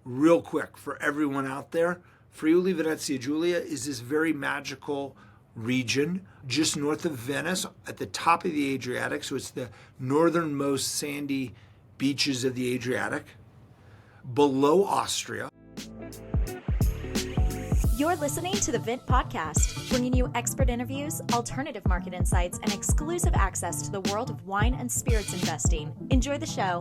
real quick for everyone out there, Friuli Venezia Giulia is this very magical region just north of Venice at the top of the Adriatic. So it's the northernmost sandy beaches of the Adriatic, below Austria. You're listening to the Vint Podcast, bringing you expert interviews, alternative market insights, and exclusive access to the world of wine and spirits investing. Enjoy the show.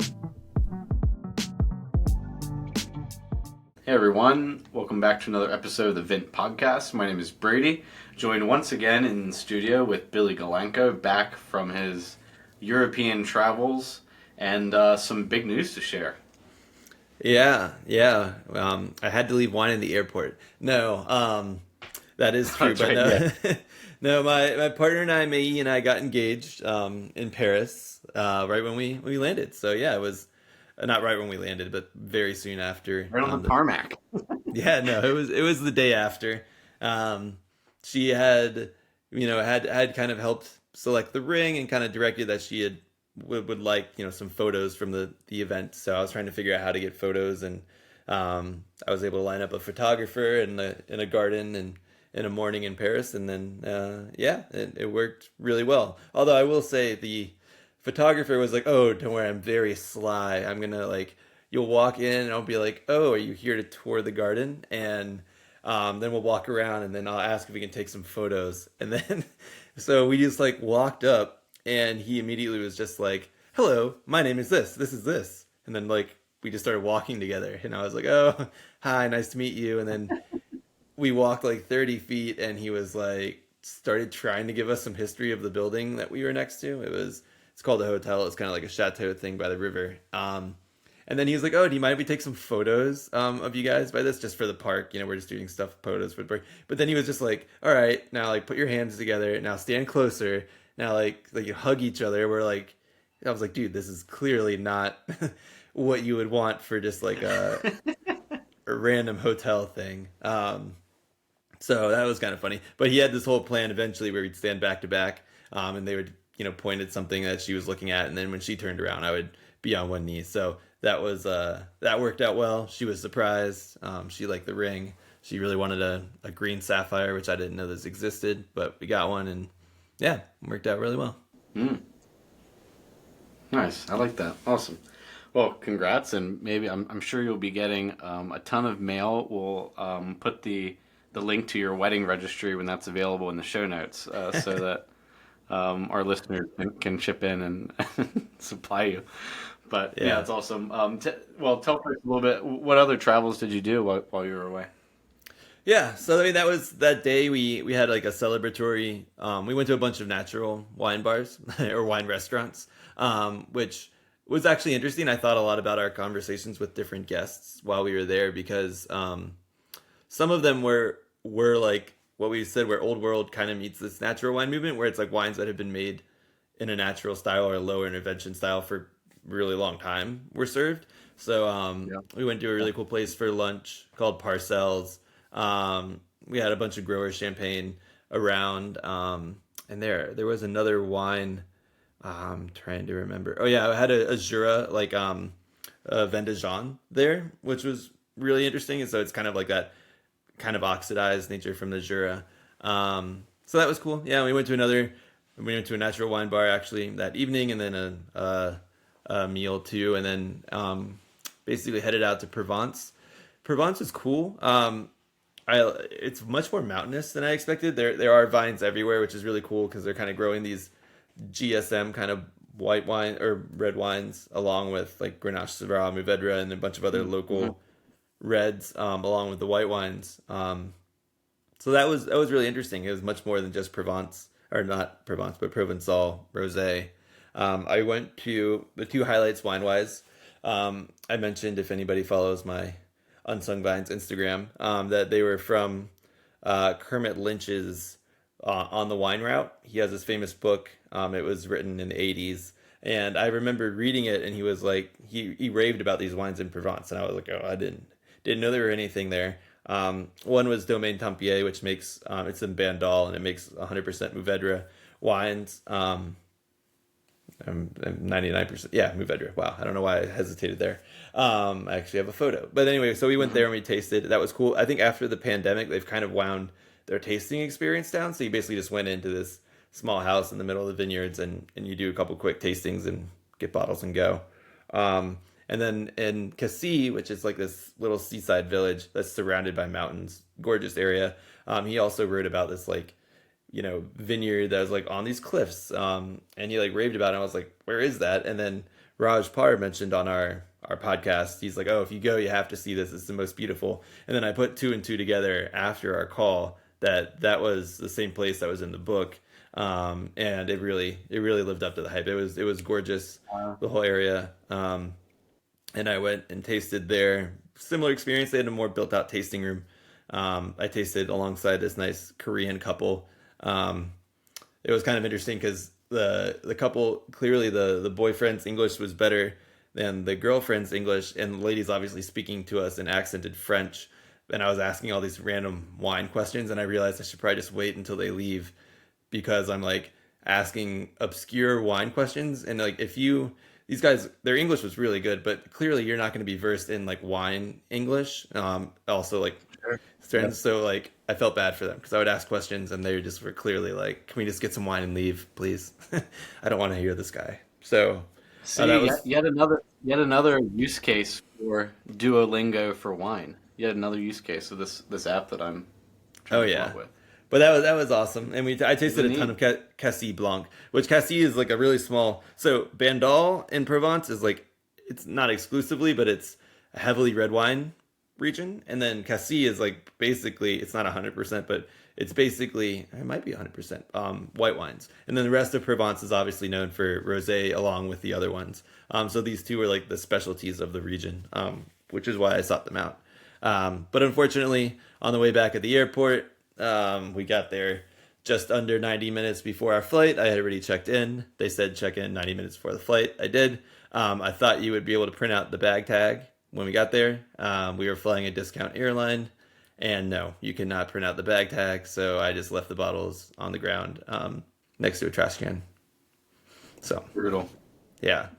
Hey everyone, welcome back to another episode of the Vint Podcast. My name is Brady, joined once again in the studio with Billy Galanko, back from his European travels, and some big news to share. Yeah. I had to leave wine in the airport. No, that is true. That's but right, no, no. My partner and I, May and I, got engaged in Paris right when we landed. So yeah, it was not right when we landed, but very soon after. Right on the tarmac. Yeah, no, it was the day after. She had kind of helped select the ring and kind of directed that she would like some photos from the event. So I was trying to figure out how to get photos, and I was able to line up a photographer in a garden and in a morning in Paris, and then it worked really well. Although I will say the photographer was like, "Oh, don't worry, I'm very sly. I'm gonna you'll walk in and I'll be like, oh, are you here to tour the garden? And then we'll walk around and then I'll ask if we can take some photos." And then so we just walked up, and he immediately was just like, "Hello, my name is this is this." And then we just started walking together, and I was like, "Oh, hi, nice to meet you." And then we walked 30 feet, and he was started trying to give us some history of the building that we were next to. It's called a hotel. It's kind of like a chateau thing by the river. And then he was like, "Oh, do you mind if we take some photos of you guys by this, just for the park? We're just doing photos for the park." But then he was just like, "All right, now put your hands together. Now stand closer. Now you hug each other." I was like, "Dude, this is clearly not what you would want for just a random hotel thing." So that was kind of funny. But he had this whole plan eventually where we'd stand back to back, and they would point at something that she was looking at, and then when she turned around, I would be on one knee. So that was that worked out well. She was surprised. She liked the ring. She really wanted a green sapphire, which I didn't know this existed, but we got one, and yeah, it worked out really well. Nice. I like that. Awesome. Well, congrats, and maybe I'm sure you'll be getting a ton of mail. We'll put the link to your wedding registry when that's available in the show notes, so that our listeners can chip in and supply you. But yeah, it's awesome. Tell first a little bit, what other travels did you do while you were away? Yeah, so that was that day we had a celebratory. We went to a bunch of natural wine bars or wine restaurants, which was actually interesting. I thought a lot about our conversations with different guests while we were there, because some of them were what we said, where old world kind of meets this natural wine movement, where it's wines that have been made in a natural style or a lower intervention style for really long time were served. So we went to a really cool place for lunch called Parcells. We had a bunch of grower champagne around, and there was another wine. I'm trying to remember. Oh yeah, I had a Jura, a Vin de Jean there, which was really interesting. And so it's kind of that kind of oxidized nature from the Jura. So that was cool. Yeah, we went to a natural wine bar actually that evening, and then a meal too, and then basically headed out to Provence. Provence was cool. It's much more mountainous than I expected. There are vines everywhere, which is really cool because they're kind of growing these GSM kind of white wine or red wines, along with Grenache, Syrah, Mourvedre, and a bunch of other local reds, along with the white wines. So that was really interesting. It was much more than just Provence, or not Provence, but Provençal rosé. I went to the two highlights wine-wise. I mentioned, if anybody follows my Unsung Vines Instagram, that they were from Kermit Lynch's On the Wine Route. He has this famous book. It was written in the 80s. And I remember reading it, and he was he raved about these wines in Provence. And I was like, oh, I didn't know there were anything there. One was Domaine Tempier, which makes, it's in Bandol, and it makes 100% Mourvedre wines. I'm 99%. Yeah, Mourvedre. Wow, I don't know why I hesitated there. I actually have a photo. But anyway, so we went there and we tasted. That was cool. I think after the pandemic, they've kind of wound their tasting experience down. So you basically just went into this small house in the middle of the vineyards and you do a couple quick tastings and get bottles and go. And then in Cassis, which is like this little seaside village that's surrounded by mountains, gorgeous area. He also wrote about this like, vineyard that was like on these cliffs. And he like raved about it. I was like, where is that? And then Raj Parr mentioned on our podcast, he's like, oh, if you go, you have to see this. It's the most beautiful. And then I put two and two together after our call that was the same place that was in the book. And it really lived up to the hype. It was gorgeous, the whole area. And I went and tasted there. Similar experience. They had a more built out tasting room. I tasted alongside this nice Korean couple. It was kind of interesting because the couple, clearly the boyfriend's English was better than the girlfriend's English, and the lady's obviously speaking to us in accented French. And I was asking all these random wine questions, and I realized I should probably just wait until they leave, because I'm like asking obscure wine questions. And like, these guys, their English was really good, but clearly you're not going to be versed in like wine English. Also like, sure. So like, I felt bad for them because I would ask questions and they just were clearly like, can we just get some wine and leave, please? I don't want to hear this guy. So that was yet another use case for Duolingo for wine. Yet another use case of this app that I'm trying to come up with. But that was awesome, and I tasted a ton of Cassis Blanc, which Cassis is like a really small. So Bandol in Provence is like, it's not exclusively, but it's a heavily red wine region, and then Cassis is like basically, it's not 100%, but it's basically, it might be 100% white wines, and then the rest of Provence is obviously known for rosé along with the other ones. So these two are like the specialties of the region, which is why I sought them out. But unfortunately, on the way back at the airport. We got there just under 90 minutes before our flight. I had already checked in. They said check in 90 minutes before the flight. I did. I thought you would be able to print out the bag tag when we got there. We were flying a discount airline, and no, you cannot print out the bag tag. So I just left the bottles on the ground next to a trash can. So brutal. Yeah.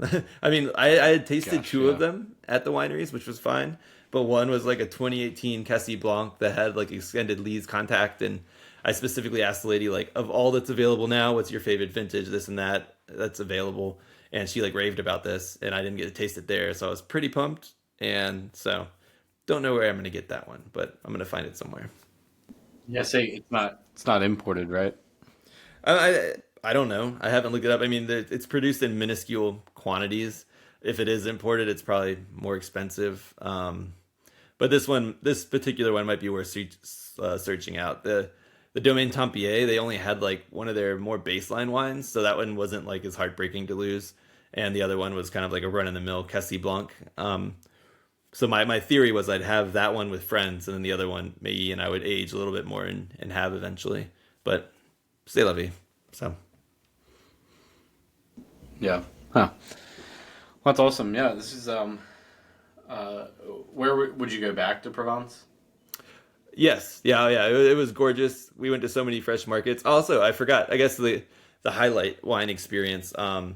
I mean, I had tasted two of them at the wineries, which was fine. But one was like a 2018 Cassis Blanc that had like extended lees contact. And I specifically asked the lady, like, of all that's available now, what's your favorite vintage, this and that's available? And she like raved about this, and I didn't get to taste it there. So I was pretty pumped. And so don't know where I'm going to get that one, but I'm going to find it somewhere. Yeah, say it's not imported, right? I don't know. I haven't looked it up. I mean, it's produced in minuscule quantities. If it is imported, it's probably more expensive. But this particular one might be worth searching out. The Domaine Tempier, they only had like one of their more baseline wines, so that one wasn't like as heartbreaking to lose. And the other one was kind of like a run-of-the-mill Cassis Blanc. So my theory was I'd have that one with friends, and then the other one, maybe, and I would age a little bit more and have eventually. But c'est la vie. So. Yeah. Huh. Well, that's awesome. Yeah, this is where would you go back to Provence? Yes. Yeah. It was gorgeous. We went to so many fresh markets. Also, I forgot. I guess the highlight wine experience. I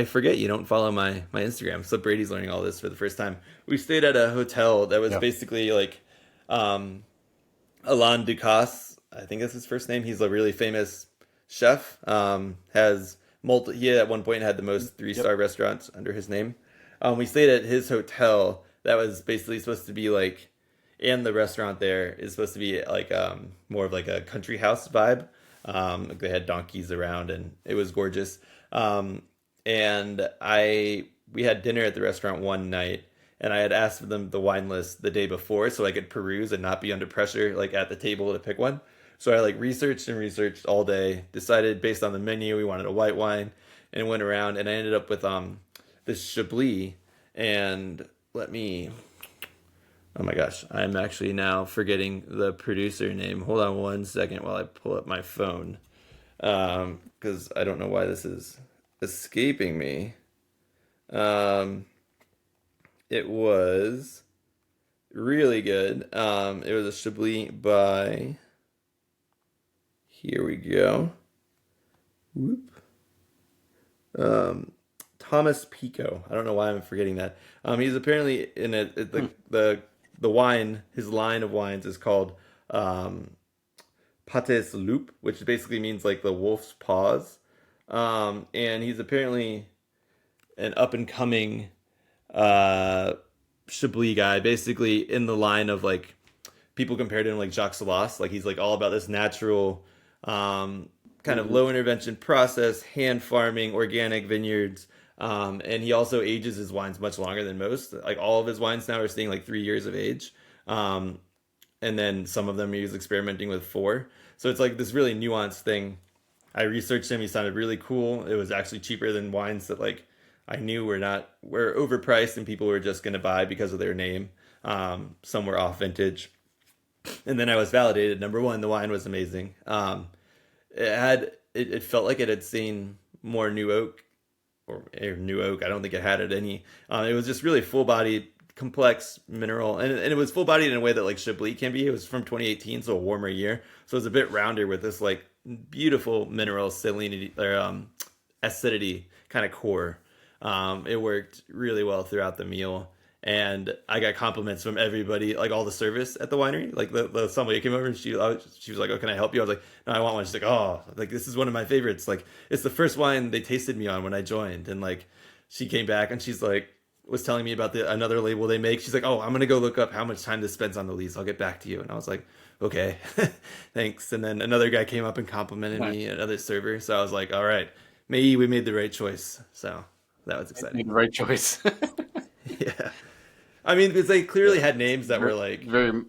forget you don't follow my Instagram, so Brady's learning all this for the first time. We stayed at a hotel that was basically like Alain Ducasse. I think that's his first name. He's a really famous chef. He at one point had the most 3-star restaurants under his name. We stayed at his hotel that was basically supposed to be like, and the restaurant there is supposed to be like more of like a country house vibe. Like they had donkeys around, and it was gorgeous. And we had dinner at the restaurant one night, and I had asked them the wine list the day before so I could peruse and not be under pressure like at the table to pick one. So I like researched all day, decided based on the menu we wanted a white wine, and went around, and I ended up with this Chablis. And oh my gosh, I'm actually now forgetting the producer name. Hold on one second while I pull up my phone, because I don't know why this is escaping me. It was really good. It was a Chablis by... Here we go. Whoop. Thomas Pico. I don't know why I'm forgetting that. He's apparently in the wine. His line of wines is called Pates Loup, which basically means like the wolf's paws. And he's apparently an up and coming Chablis guy, basically in the line of like people compared to him like Jacques Salas. Like he's like all about this natural, kind of low intervention process, hand farming, organic vineyards. And he also ages his wines much longer than most. Like all of his wines now are staying like 3 years of age. And then some of them he's experimenting with 4. So it's like this really nuanced thing. I researched him. He sounded really cool. It was actually cheaper than wines that like I knew were overpriced and people were just going to buy because of their name. Some were off vintage. And then I was validated. Number one, the wine was amazing. It felt like it had seen more new oak or new oak. I don't think it had it any. It was just really full bodied, complex mineral, and it was full bodied in a way that like Chablis can be. It was from 2018, so a warmer year, so it was a bit rounder with this like beautiful mineral salinity or acidity kind of core. It worked really well throughout the meal, and I got compliments from everybody, like all the service at the winery. Like the sommelier came over and she was like, "Oh, can I help you?" I was like, "No, I want one." She's like, "Oh, like this is one of my favorites. Like it's the first wine they tasted me on when I joined." And like she came back and she's like was telling me about another label they make. She's like, "Oh, I'm gonna go look up how much time this spends on the lees. I'll get back to you." And I was like, "Okay, thanks." And then another guy came up and complimented me, another server. So I was like, "All right, maybe we made the right choice." So that was exciting. Made the right choice. Yeah. I mean, because they clearly had names that were like very.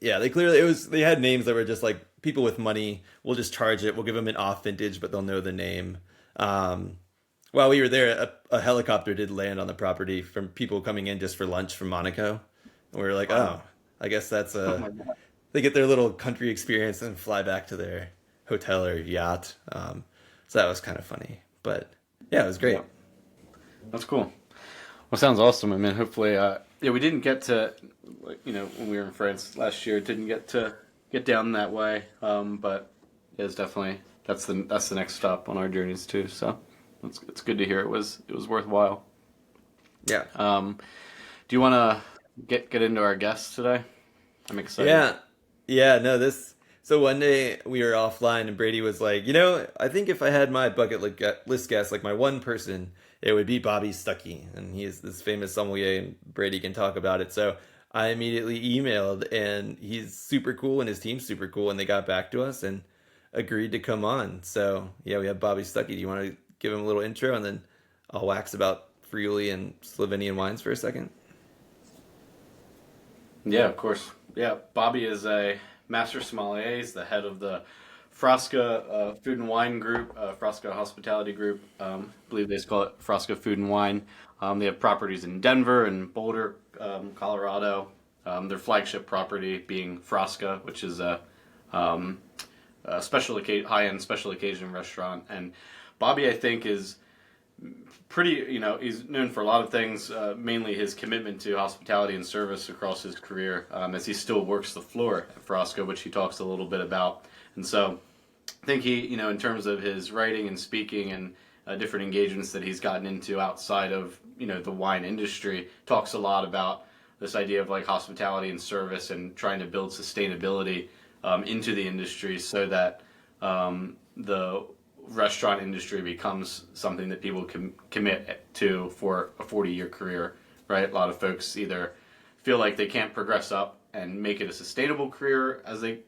Yeah, they had names that were just like people with money. We'll just charge it. We'll give them an off vintage, but they'll know the name. While we were there, a helicopter did land on the property from people coming in just for lunch from Monaco. And we were like, oh, I guess that's they get their little country experience and fly back to their hotel or yacht. So that was kind of funny, but yeah, it was great. Yeah. That's cool. Well, sounds awesome. I mean, hopefully, we didn't get to, when we were in France last year, didn't get to get down that way. But it's definitely that's the next stop on our journeys too. So it's good to hear it was worthwhile. Yeah. Do you want to get into our guests today? I'm excited. Yeah. No, So one day we were offline and Brady was like, I think if I had my bucket list guest, like my one person, it would be Bobby Stuckey. And he is this famous sommelier and Brady can talk about it. So I immediately emailed and he's super cool and his team's super cool. And they got back to us and agreed to come on. So yeah, we have Bobby Stuckey. Do you want to give him a little intro and then I'll wax about Friuli and Slovenian wines for a second? Yeah, of course. Yeah, Bobby is a Master Sommelier. He's the head of the Frasca Food and Wine Group, Frasca Hospitality Group. I believe they call it Frasca Food and Wine. They have properties in Denver and Boulder, Colorado. Their flagship property being Frasca, which is a high-end special occasion restaurant. And Bobby, I think, is pretty, he's known for a lot of things, mainly his commitment to hospitality and service across his career, as he still works the floor at Frasca, which he talks a little bit about. And so I think he, in terms of his writing and speaking and different engagements that he's gotten into outside of, the wine industry, talks a lot about this idea of like hospitality and service and trying to build sustainability into the industry so that the restaurant industry becomes something that people can commit to for a 40-year career, right? A lot of folks either feel like they can't progress up and make it a sustainable career as they,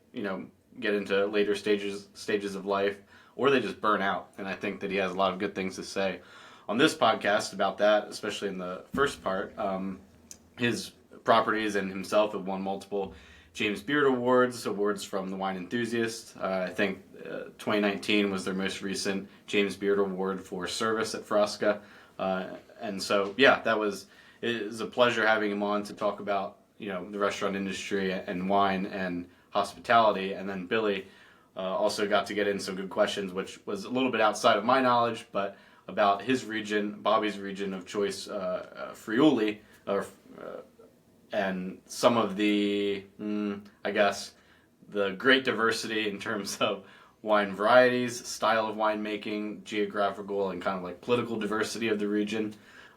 get into later stages of life, or they just burn out. And I think that he has a lot of good things to say on this podcast about that, especially in the first part. His properties and himself have won multiple James Beard awards from the Wine Enthusiast. I think 2019 was their most recent James Beard Award for service at Frasca. And so, yeah, it was a pleasure having him on to talk about, the restaurant industry and wine and hospitality. And then Billy also got to get in some good questions, which was a little bit outside of my knowledge, but about his region, Bobby's region of choice, Friuli, and some of the, the great diversity in terms of wine varieties, style of winemaking, geographical and kind of like political diversity of the region.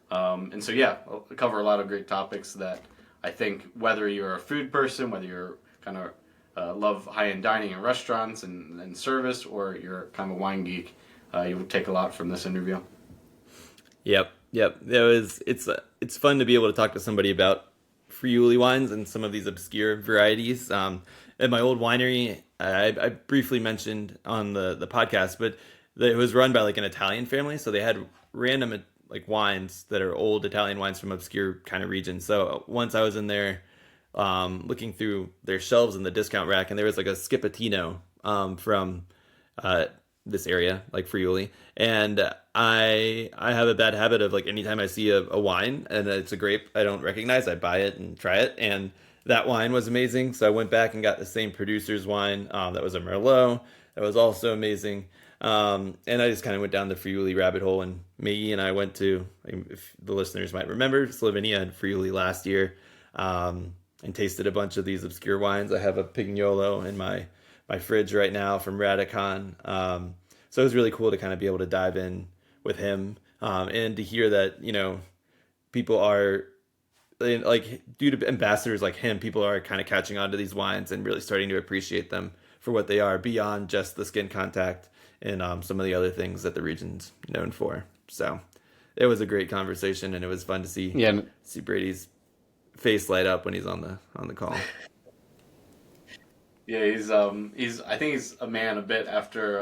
And so, yeah, I'll cover a lot of great topics that I think whether you're a food person, whether you're kind of love high-end dining and restaurants and service, or you're kind of a wine geek, you will take a lot from this interview. Yep. It's fun to be able to talk to somebody about Friuli wines and some of these obscure varieties. At my old winery, I briefly mentioned on the podcast, but it was run by like an Italian family, so they had random like wines that are old Italian wines from obscure kind of regions. So once I was in there looking through their shelves in the discount rack, and there was like a Schippatino from this area, like Friuli, and I have a bad habit of like anytime I see a wine and it's a grape I don't recognize, I buy it and try it, and that wine was amazing. So I went back and got the same producer's wine that was a Merlot that was also amazing. And I just kind of went down the Friuli rabbit hole, and Maggie and I went to, if the listeners might remember, Slovenia and Friuli last year, and tasted a bunch of these obscure wines. I have a Pignolo in my fridge right now from Radicon. So it was really cool to kind of be able to dive in with him, and to hear that, people are, like, due to ambassadors like him, people are kind of catching on to these wines and really starting to appreciate them for what they are beyond just the skin contact and some of the other things that the region's known for. So it was a great conversation, and it was fun to see Brady's face light up when he's on the call. Yeah, I think he's a man a bit after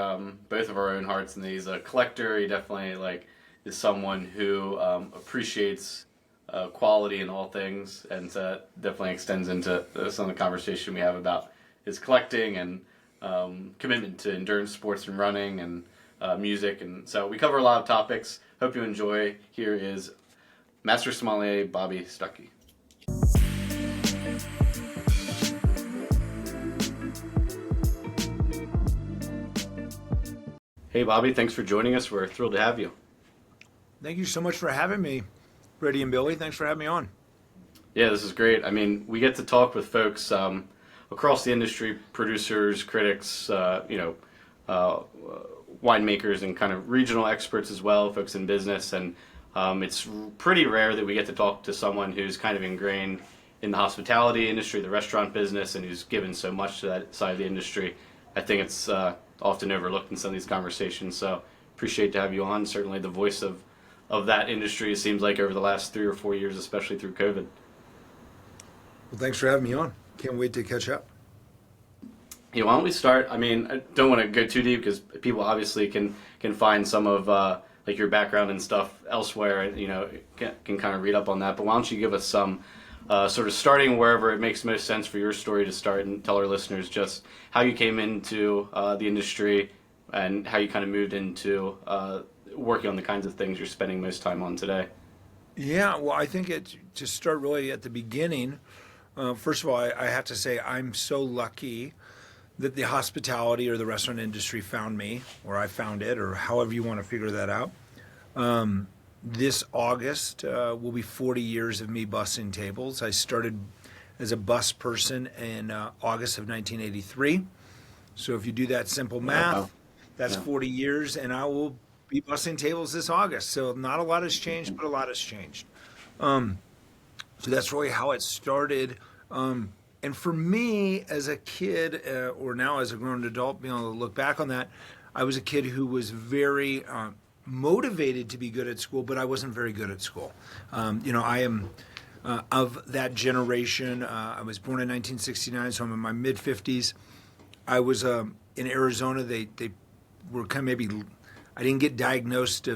both of our own hearts, and he's a collector. He definitely is someone who appreciates quality in all things, and so that definitely extends into some of the conversation we have about his collecting and commitment to endurance sports and running and music. And so we cover a lot of topics. Hope you enjoy. Here is Master Sommelier Bobby Stuckey. Hey, Bobby, thanks for joining us. We're thrilled to have you. Thank you so much for having me, Brady and Billy. Thanks for having me on. Yeah, this is great. I mean, we get to talk with folks across the industry, producers, critics, winemakers, and kind of regional experts as well, folks in business. And it's pretty rare that we get to talk to someone who's kind of ingrained in the hospitality industry, the restaurant business, and who's given so much to that side of the industry. I think it's often overlooked in some of these conversations. So appreciate to have you on. Certainly the voice of that industry, it seems like, over the last 3 or 4 years, especially through COVID. Well, thanks for having me on. Can't wait to catch up. Yeah, why don't we start? I mean, I don't want to go too deep because people obviously can find some of like your background and stuff elsewhere, and can kind of read up on that. But why don't you give us some sort of starting wherever it makes most sense for your story to start, and tell our listeners just how you came into the industry and how you kind of moved into working on the kinds of things you're spending most time on today. Yeah, well, I think to start really at the beginning, first of all, I have to say I'm so lucky that the hospitality or the restaurant industry found me, or I found it, or however you want to figure that out. This August will be 40 years of me bussing tables. I started as a bus person in August of 1983. So if you do that simple math, that's 40 years, and I will be bussing tables this August. So not a lot has changed, but a lot has changed. So that's really how it started. And for me, as a kid, or now as a grown adult, being able to look back on that, I was a kid who was very motivated to be good at school, but I wasn't very good at school. I am of that generation. I was born in 1969, so I'm in my mid-50s. I was in Arizona. They were kind of maybe, I didn't get diagnosed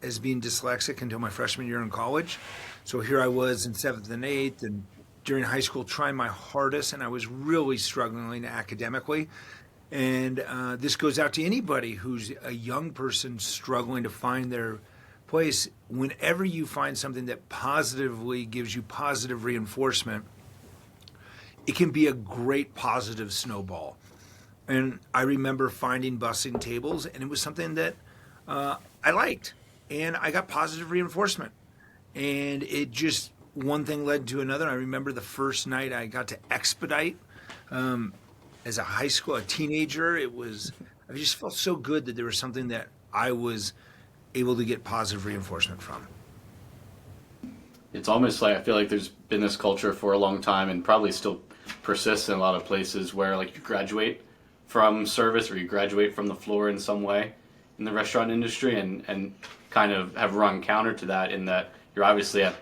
as being dyslexic until my freshman year in college. So here I was in 7th and 8th, and during high school trying my hardest, and I was really struggling academically. And this goes out to anybody who's a young person struggling to find their place. Whenever you find something that positively gives you positive reinforcement, it can be a great positive snowball. And I remember finding bussing tables, and it was something that I liked. And I got positive reinforcement. And it just, one thing led to another. I remember the first night I got to expedite as a teenager. It was I just felt so good that there was something that I was able to get positive reinforcement from. It's almost like I feel like there's been this culture for a long time and probably still persists in a lot of places where like you graduate from service or you graduate from the floor in some way in the restaurant industry and kind of have run counter to that in that you're obviously at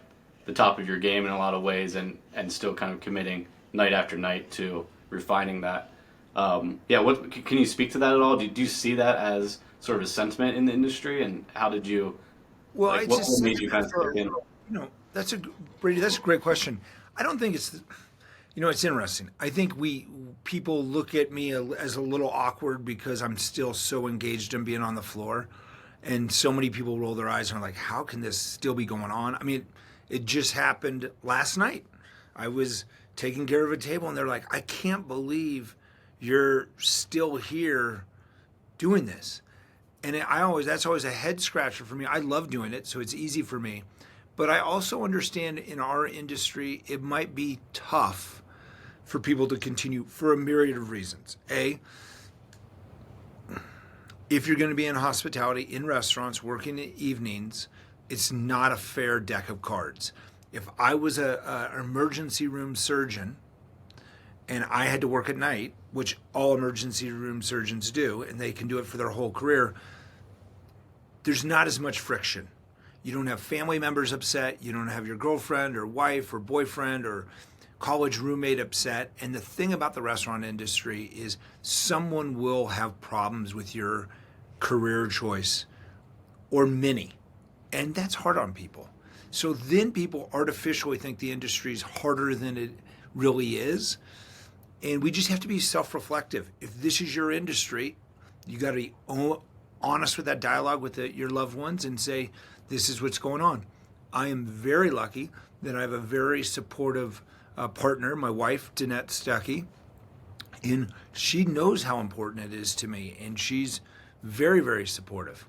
the top of your game in a lot of ways and still kind of committing night after night to refining that. What can you speak to that at all? Do you see that as sort of a sentiment in the industry, and how did you? Well, like, what made you kind of stick in? Brady, that's a great question. I don't think it's, it's interesting. I think people look at me as a little awkward because I'm still so engaged in being on the floor, and so many people roll their eyes and are like, "How can this still be going on?" I mean, it just happened last night. I was taking care of a table, and they're like, "I can't believe you're still here doing this." And that's always a head scratcher for me. I love doing it, so it's easy for me. But I also understand in our industry, it might be tough for people to continue for a myriad of reasons. A, if you're going to be in hospitality, in restaurants, working in evenings, it's not a fair deck of cards. If I was an emergency room surgeon and I had to work at night, which all emergency room surgeons do, and they can do it for their whole career, there's not as much friction. You don't have family members upset. You don't have your girlfriend or wife or boyfriend or college roommate upset. And the thing about the restaurant industry is someone will have problems with your career choice, or many. And that's hard on people. So then people artificially think the industry is harder than it really is. And we just have to be self-reflective. If this is your industry, you got to be honest with that dialogue with your loved ones and say, this is what's going on. I am very lucky that I have a very supportive partner, my wife, Vint Stuckey, and she knows how important it is to me, and she's very, very supportive.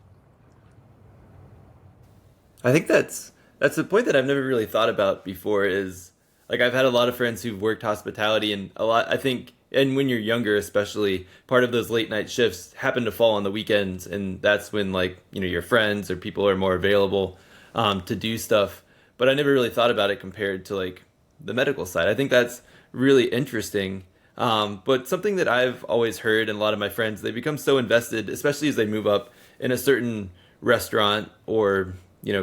I think that's a point that I've never really thought about before. Is like I've had a lot of friends who've worked hospitality, and I think, and when you're younger especially, part of those late night shifts happen to fall on the weekends, and that's when your friends or people are more available to do stuff. But I never really thought about it compared to the medical side. I think that's really interesting. But something that I've always heard, and a lot of my friends, they become so invested, especially as they move up in a certain restaurant or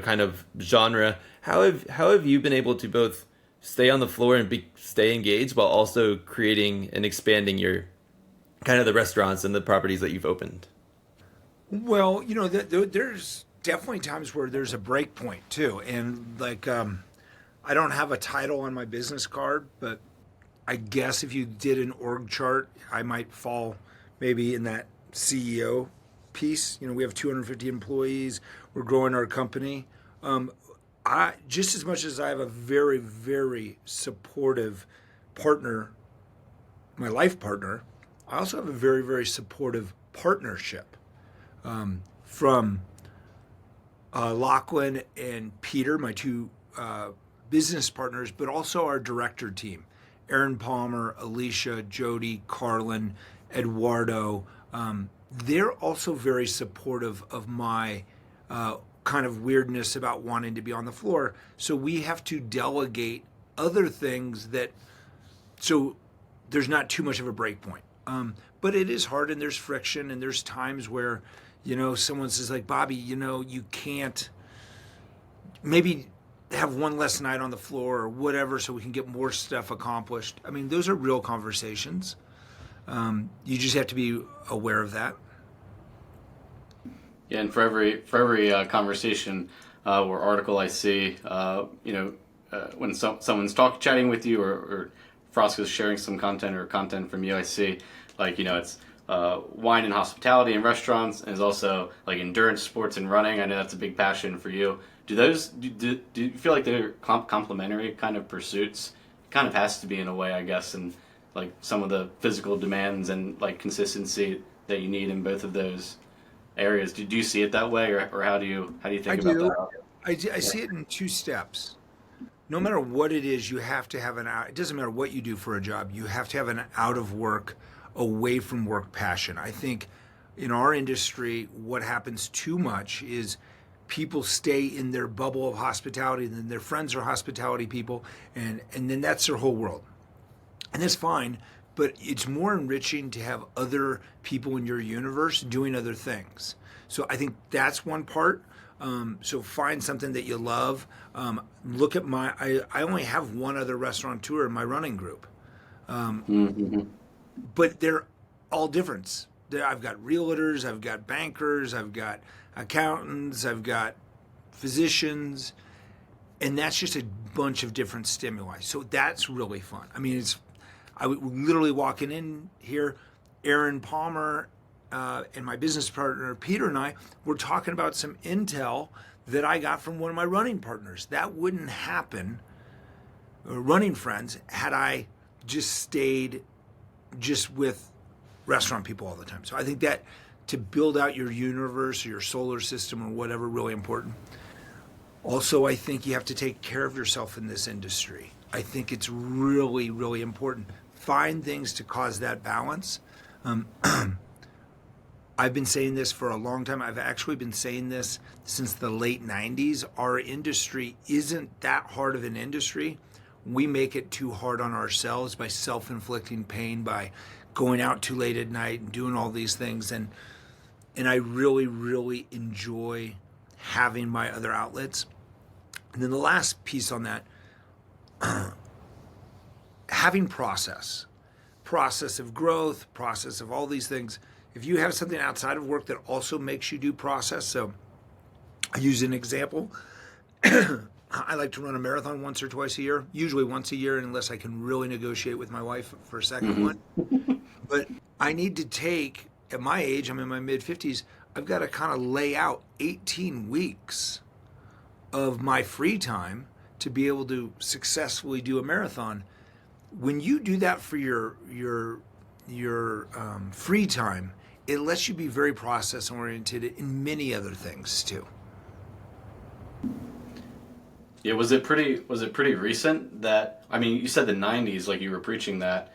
kind of genre. How have you been able to both stay on the floor and stay engaged while also creating and expanding your kind of the restaurants and the properties that you've opened? Well, there's definitely times where there's a break point too. And I don't have a title on my business card, but I guess if you did an org chart, I might fall maybe in that CEO piece. We have 250 employees. We're growing our company. I just as much as I have a very, very supportive partner, my life partner, I also have a very, very supportive partnership from Lachlan and Peter, my two business partners, but also our director team, Aaron Palmer, Alicia, Jody, Carlin, Eduardo. They're also very supportive of my kind of weirdness about wanting to be on the floor. So we have to delegate other things so there's not too much of a break point. But it is hard, and there's friction, and there's times where, someone says Bobby, you can't maybe have one less night on the floor or whatever so we can get more stuff accomplished. I mean, those are real conversations. You just have to be aware of that. Yeah, and for every conversation or article I see, when someone's chatting with you or Frasca's sharing some content or content from you, I see it's wine and hospitality and restaurants, and there's also endurance sports and running. I know that's a big passion for you. Do you feel like they're complementary kind of pursuits? It kind of has to be in a way, I guess, and some of the physical demands and consistency that you need in both of those areas. Do you see it that way, or how do you think about that? I see it in two steps. No matter what it is, you have to have it doesn't matter what you do for a job, you have to have an out of work, away from work passion. I think in our industry, what happens too much is people stay in their bubble of hospitality, and then their friends are hospitality people, and then that's their whole world. And that's fine, but it's more enriching to have other people in your universe doing other things. So I think that's one part. So find something that you love. Look at I only have one other restaurateur in my running group. But they're all different. I've got realtors, I've got bankers, I've got accountants, I've got physicians, and that's just a bunch of different stimuli. So that's really fun. I mean, I was literally walking in here, Aaron Palmer and my business partner Peter and I were talking about some intel that I got from one of my running partners. That wouldn't happen, running friends, had I just stayed just with restaurant people all the time. So I think that to build out your universe or your solar system or whatever, really important. Also, I think you have to take care of yourself in this industry. I think it's really, really important. Find things to cause that balance. I've been saying this for a long time. I've actually been saying this since the late 90s. Our industry isn't that hard of an industry. We make it too hard on ourselves by self-inflicting pain, by going out too late at night and doing all these things. And I really, really enjoy having my other outlets. And then the last piece on that, having process of growth, process of all these things. If you have something outside of work that also makes you do process, so I use an example. I like to run a marathon once or twice a year, usually once a year, unless I can really negotiate with my wife for a second one. But I need to take, at my age, I'm in my mid-50s, I've got to kind of lay out 18 weeks of my free time to be able to successfully do a marathon. When you do that for your free time, it lets you be very process oriented in many other things too. Yeah, was it pretty recent that, I mean, you said the 90s, like you were preaching that,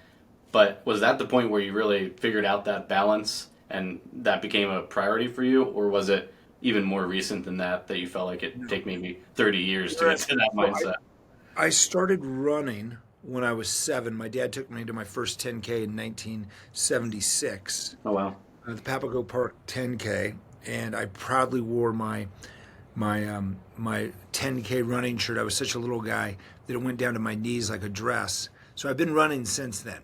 but was that the point where you really figured out that balance and that became a priority for you, or was it even more recent than that you felt like it'd take maybe 30 years to get to that mindset? I started running when I was 7. My dad took me to my first 10K in 1976. Oh, wow. The Papago Park 10K, and I proudly wore my 10K running shirt. I was such a little guy that it went down to my knees like a dress. So I've been running since then.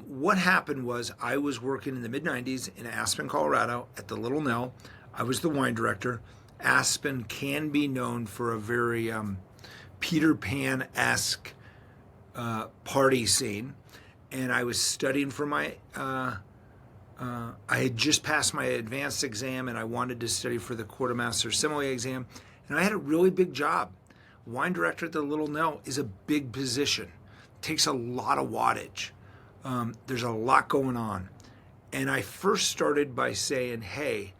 What happened was I was working in the mid-90s in Aspen, Colorado at the Little Nell. I was the wine director. Aspen can be known for a very Peter Pan-esque party scene. And I was studying for my... I had just passed my advanced exam and I wanted to study for the Master Sommelier exam. And I had a really big job. Wine director at the Little Nell is a big position. It takes a lot of wattage. There's a lot going on. And I first started by saying, hey,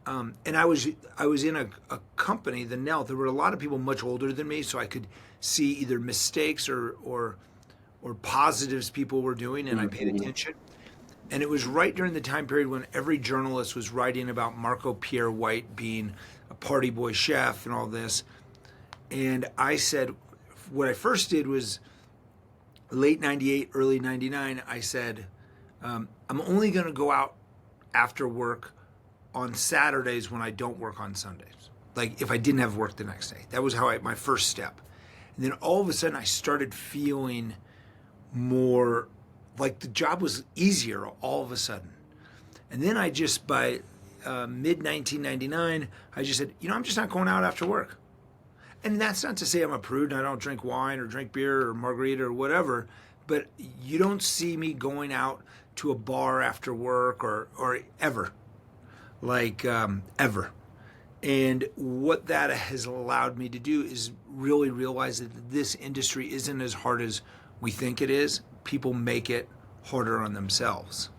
and I was in a company, the Nell. There were a lot of people much older than me, so I could see either mistakes or positives people were doing, and I paid attention. And it was right during the time period when every journalist was writing about Marco Pierre White being a party boy chef and all this. And I said, what I first did was late 98, early 99, I said, I'm only going to go out after work on Saturdays when I don't work on Sundays. Like if I didn't have work the next day. That was my first step. And then all of a sudden I started feeling more like the job was easier all of a sudden. And then I just, by mid-1999, I just said, I'm just not going out after work. And that's not to say I'm a prude and I don't drink wine or drink beer or margarita or whatever, but you don't see me going out to a bar after work or ever, ever. And what that has allowed me to do is really realize that this industry isn't as hard as we think it is. People make it harder on themselves.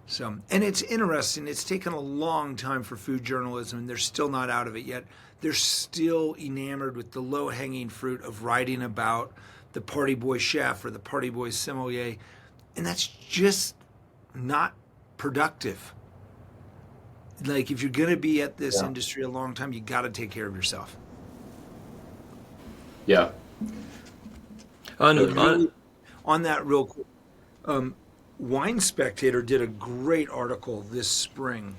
So, and it's interesting. It's taken a long time for food journalism, and they're still not out of it yet. They're still enamored with the low-hanging fruit of writing about the party boy chef or the party boy sommelier, and that's just not productive. like if you're going to be at this industry a long time, you got to take care of yourself. Yeah. On that real quick, Wine Spectator did a great article this spring.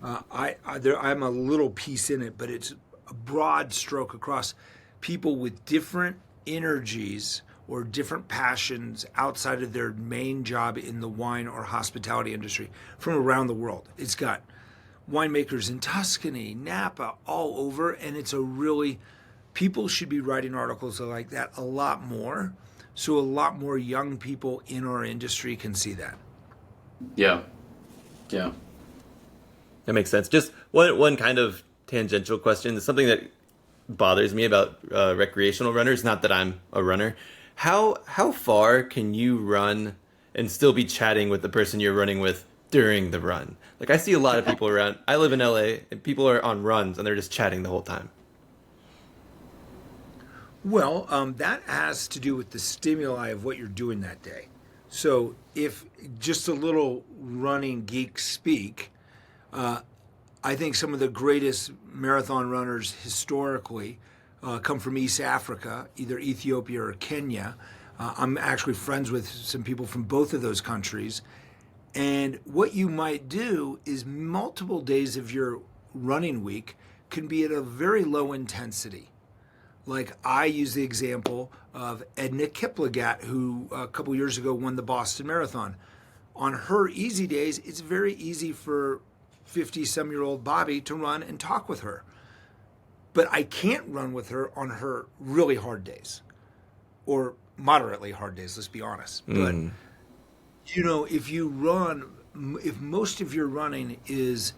I'm a little piece in it, but it's a broad stroke across people with different energies or different passions outside of their main job in the wine or hospitality industry from around the world. It's got winemakers in Tuscany, Napa, all over, and it's a really, people should be writing articles like that a lot more, so a lot more young people in our industry can see that. Yeah. Yeah. That makes sense. Just one kind of tangential question. It's something that bothers me about recreational runners. Not that I'm a runner. How far can you run and still be chatting with the person you're running with during the run? Like I see a lot of people around. I live in LA, and people are on runs and they're just chatting the whole time. Well, that has to do with the stimuli of what you're doing that day. So if just a little running geek speak, I think some of the greatest marathon runners historically come from East Africa, either Ethiopia or Kenya. I'm actually friends with some people from both of those countries. And what you might do is multiple days of your running week can be at a very low intensity. Like I use the example of Edna Kiplagat, who a couple years ago won the Boston Marathon. On her easy days, it's very easy for 50-some-year-old Bobby to run and talk with her. But I can't run with her on her really hard days or moderately hard days, let's be honest. But, you know, if most of your running is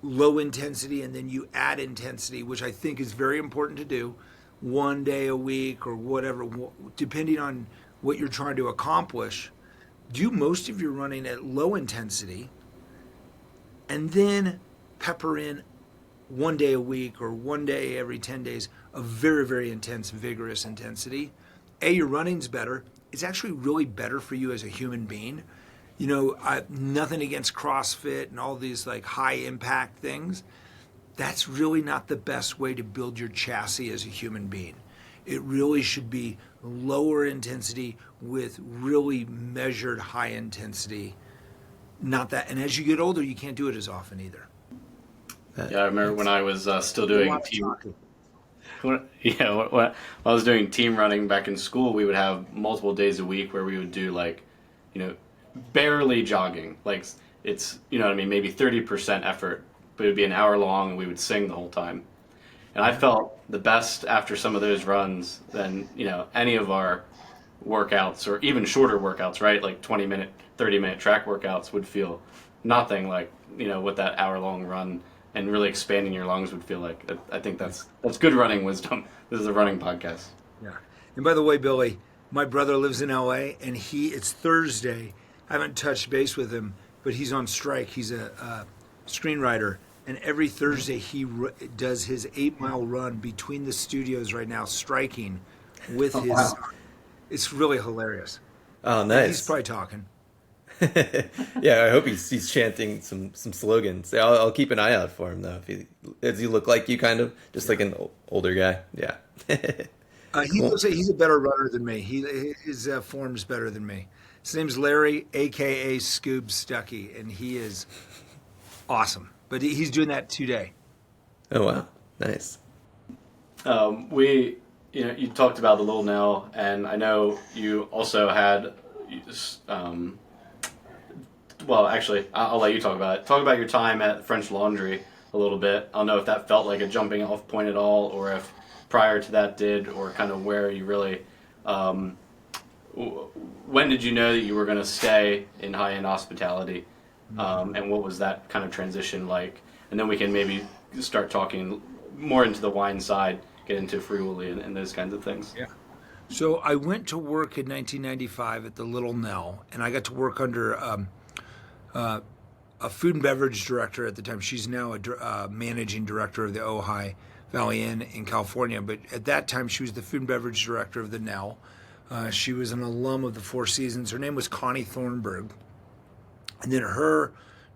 low intensity and then you add intensity, which I think is very important to do, one day a week or whatever, depending on what you're trying to accomplish, do most of your running at low intensity and then pepper in one day a week or one day every 10 days of very, very intense, vigorous intensity. Your running's better. It's actually really better for you as a human being. You know, nothing against CrossFit and all these like high impact things. That's really not the best way to build your chassis as a human being. It really should be lower intensity with really measured high intensity. Not that, and as you get older, you can't do it as often either. Yeah, I remember when I was still doing team. When I was doing team running back in school, we would have multiple days a week where we would do like, you know, barely jogging. Like it's, you know what I mean, maybe 30% effort, but it would be an hour long and we would sing the whole time. And I felt the best after some of those runs than, you know, any of our workouts or even shorter workouts, right? Like 20-minute, 30-minute track workouts would feel nothing like, you know, what that hour-long run and really expanding your lungs would feel like. I think that's good running wisdom. This is a running podcast. Yeah. And by the way, Billy, my brother lives in LA and it's Thursday. I haven't touched base with him, but he's on strike. He's a screenwriter. And every Thursday he does his 8-mile run between the studios right now, striking with his. Wow. It's really hilarious. Oh, nice. He's probably talking. Yeah, I hope he's chanting some slogans. I'll keep an eye out for him though. Does he look like you, kind of just like an older guy? Yeah. He looks like he's a better runner than me. His form's better than me. His name's Larry, aka Scoob Stuckey, and he is awesome. But he's doing that today. Oh wow, nice. You talked about the Little Nell, and I know you also had. Well, actually, I'll let you talk about it. Talk about your time at French Laundry a little bit. I don't know if that felt like a jumping off point at all, or if prior to that did, or kind of where you really. When did you know that you were going to stay in high-end hospitality, and what was that kind of transition like? And then we can maybe start talking more into the wine side, get into Friuli and those kinds of things. Yeah. So I went to work in 1995 at the Little Nell, and I got to work under a food and beverage director at the time. She's now a managing director of the Ojai Valley Inn in California, but at that time she was the food and beverage director of the Nell. She was an alum of the Four Seasons. Her name was Connie Thornburg. And then her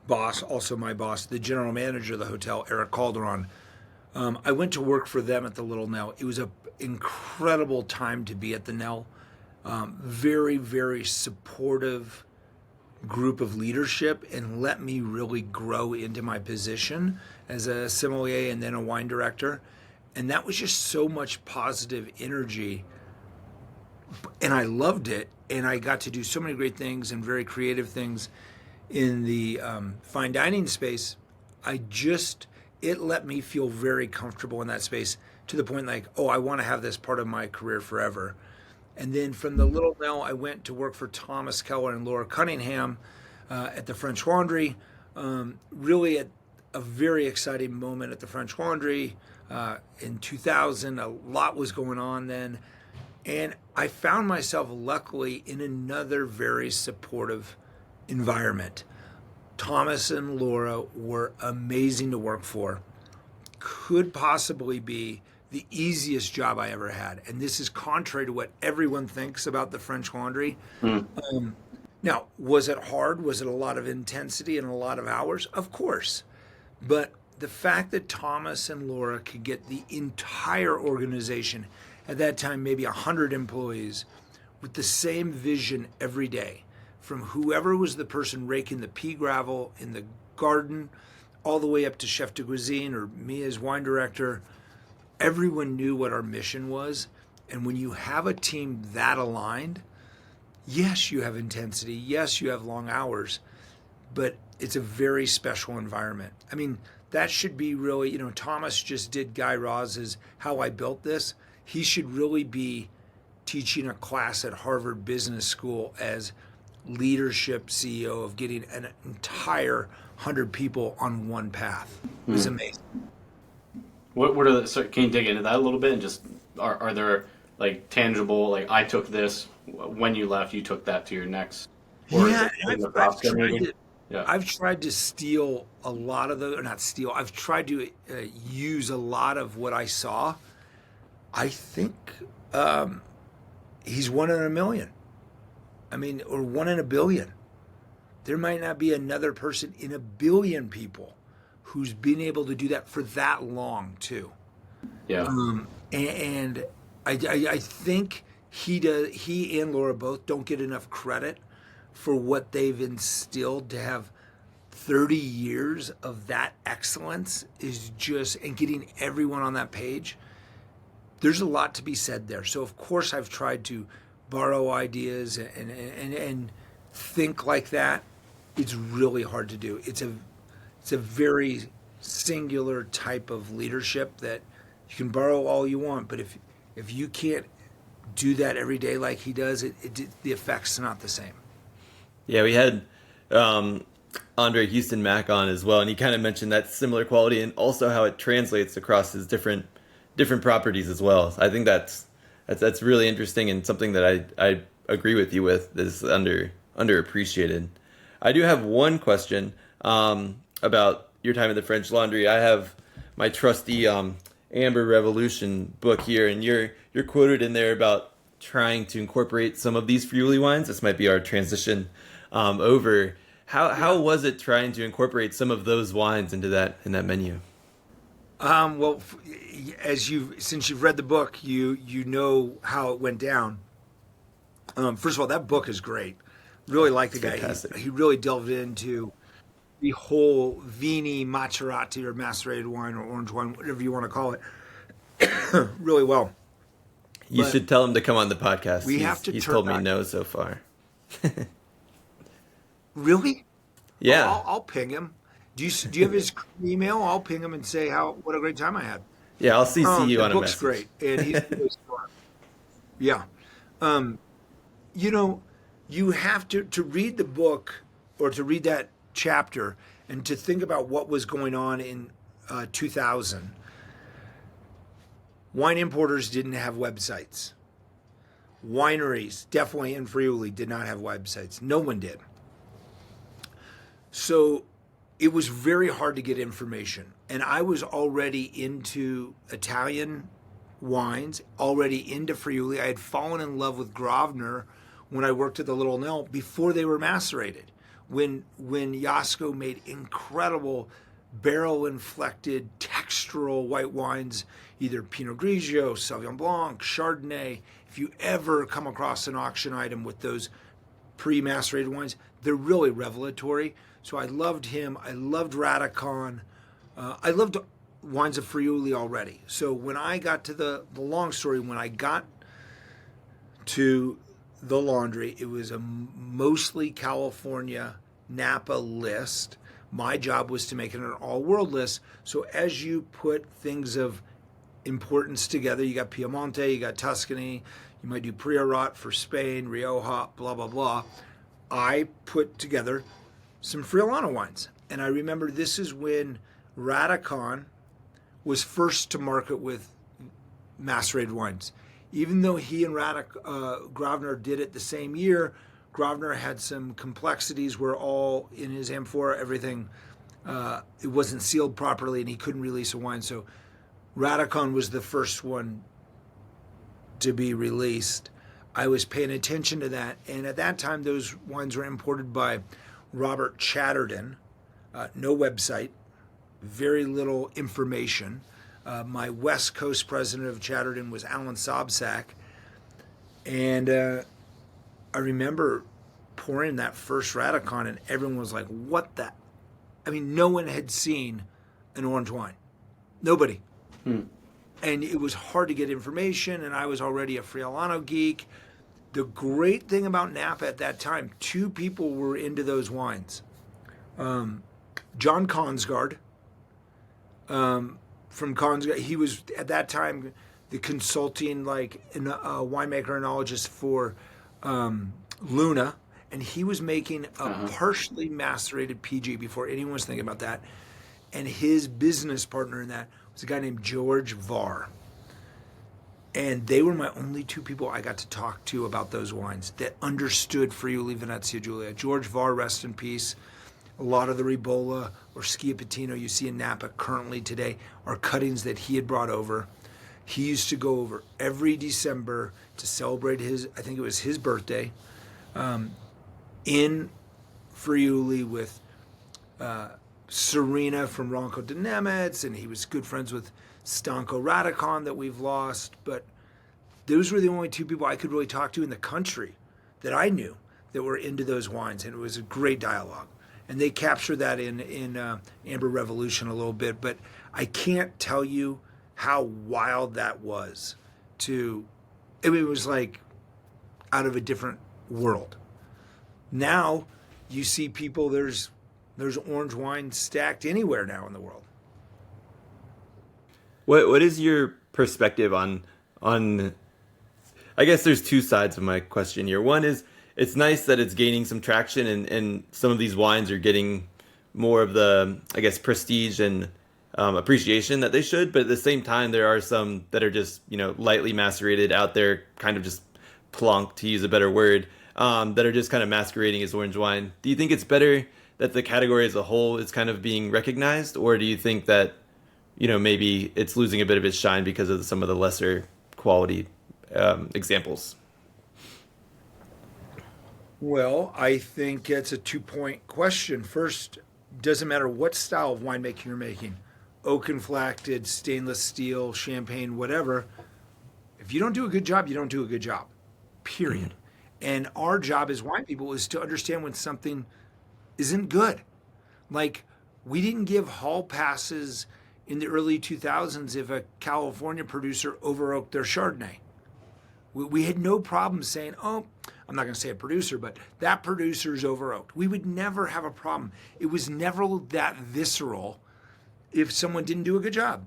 boss, also my boss, the general manager of the hotel, Eric Calderon. I went to work for them at the Little Nell. It was an incredible time to be at the Nell. Very, very supportive group of leadership, and let me really grow into my position as a sommelier and then a wine director. And that was just so much positive energy. And I loved it. And I got to do so many great things and very creative things in the fine dining space. It let me feel very comfortable in that space, to the point like, oh, I want to have this part of my career forever. And then from the Little Nell, I went to work for Thomas Keller and Laura Cunningham at the French Laundry. Really at a very exciting moment at the French Laundry in 2000. A lot was going on then. And I found myself luckily in another very supportive environment. Thomas and Laura were amazing to work for. Could possibly be the easiest job I ever had. And this is contrary to what everyone thinks about the French Laundry. Now, was it hard? Was it a lot of intensity and a lot of hours? Of course. But the fact that Thomas and Laura could get the entire organization, at that time maybe 100 employees, with the same vision every day, from whoever was the person raking the pea gravel in the garden, all the way up to chef de cuisine or me as wine director, everyone knew what our mission was. And when you have a team that aligned, yes, you have intensity, yes, you have long hours, but it's a very special environment. I mean, that should be really, Thomas just did Guy Raz's How I Built This. He should really be teaching a class at Harvard Business School as leadership CEO of getting an entire 100 people on one path. It was amazing. What are the, so can you dig into that a little bit, and just are there like tangible, like I took this when you left, you took that to your next? Yeah, I've tried to steal a lot of those, or not steal. I've tried to use a lot of what I saw. I think he's 1 in a million. I mean, or 1 in a billion. There might not be another person in a billion people who's been able to do that for that long too. Yeah. And I think he and Laura both don't get enough credit for what they've instilled. To have 30 years of that excellence is just, and getting everyone on that page. There's a lot to be said there. So of course I've tried to borrow ideas and think like that. It's really hard to do. It's a very singular type of leadership that you can borrow all you want, but if you can't do that every day like he does, the effect's not the same. Yeah, we had Andre Houston Mack on as well, and he kind of mentioned that similar quality and also how it translates across his different properties as well. I think that's really interesting, and something that I agree with you with is underappreciated. I do have one question about your time at the French Laundry. I have my trusty Amber Revolution book here, and you're quoted in there about trying to incorporate some of these Friuli wines. This might be our transition over. How was it trying to incorporate some of those wines into that menu? Well, since you've read the book, you know how it went down. First of all, that book is great. Really like the guy. He really delved into the whole vini, macerati, or macerated wine, or orange wine, whatever you want to call it, really well. You should tell him to come on the podcast. He's told me no so far. Really? Yeah. I'll ping him. Do you have his email? I'll ping him and say what a great time I had. Yeah, I'll CC you on a message. The book's great, and he's really smart. Yeah. You have to read the book, or to read that chapter, and to think about what was going on in 2000. Wine importers didn't have websites. Wineries, definitely in Friuli, did not have websites. No one did. So it was very hard to get information. And I was already into Italian wines, already into Friuli. I had fallen in love with Grosvenor when I worked at the Little Nell before they were macerated. when Jasko made incredible barrel-inflected textural white wines, either Pinot Grigio, Sauvignon Blanc, Chardonnay. If you ever come across an auction item with those pre-macerated wines, they're really revelatory. So I loved him. I loved Radicon. I loved wines of Friuli already. So when I got to the long story, when I got to the laundry, it was a mostly California Napa list. My job was to make it an all-world list. So as you put things of importance together, you got Piemonte, you got Tuscany, you might do Priorat for Spain, Rioja, blah, blah, blah. I put together some Friulano wines. And I remember this is when Radicon was first to market with macerated wines. Even though he and Gravner did it the same year, Gravner had some complexities where all in his amphora, everything, it wasn't sealed properly and he couldn't release a wine. So Radicon was the first one to be released. I was paying attention to that. And at that time, those wines were imported by Robert Chatterton. No website, very little information. My West Coast president of Chatterton was Alan Sobsack. And I remember pouring that first Radicon and everyone was like, what the? I mean, no one had seen an orange wine. Nobody. And it was hard to get information, and I was already a Friulano geek. The great thing about Napa at that time, two people were into those wines. John Consgard, from Consgard, he was at that time the consulting winemaker enologist for Luna, and he was making a partially macerated PG before anyone was thinking about that. And his business partner in that was a guy named George Varr. And they were my only two people I got to talk to about those wines that understood Friuli Venezia Giulia. George Varr, rest in peace. A lot of the Ribolla or Schiapettino you see in Napa currently today are cuttings that he had brought over. He used to go over every December to celebrate I think it was his birthday, in Friuli with Serena from Ronco de Nemetz, and he was good friends with Stanko Radicon that we've lost. But those were the only two people I could really talk to in the country that I knew that were into those wines, and it was a great dialogue. And they captured that in Amber Revolution a little bit, but I can't tell you how wild that was. It was like out of a different world. Now you see people, there's orange wine stacked anywhere now in the world. What is your perspective on I guess there's two sides of my question here. One is, it's nice that it's gaining some traction and some of these wines are getting more of the, I guess, prestige and appreciation that they should. But at the same time, there are some that are just, lightly macerated out there, kind of just plunk, to use a better word, that are just kind of masquerading as orange wine. Do you think it's better that the category as a whole is kind of being recognized? Or do you think that, maybe it's losing a bit of its shine because of some of the lesser quality examples? Well, I think it's a 2-point question. First, doesn't matter what style of winemaking you're making, oaken flacked, stainless steel, champagne, whatever. If you don't do a good job, you don't do a good job, period. And our job as wine people is to understand when something isn't good. Like, we didn't give hall passes in the early 2000s if a California producer over-oaked their Chardonnay. We had no problem saying, oh, I'm not going to say a producer, but that producer's over-oaked. We would never have a problem. It was never that visceral if someone didn't do a good job.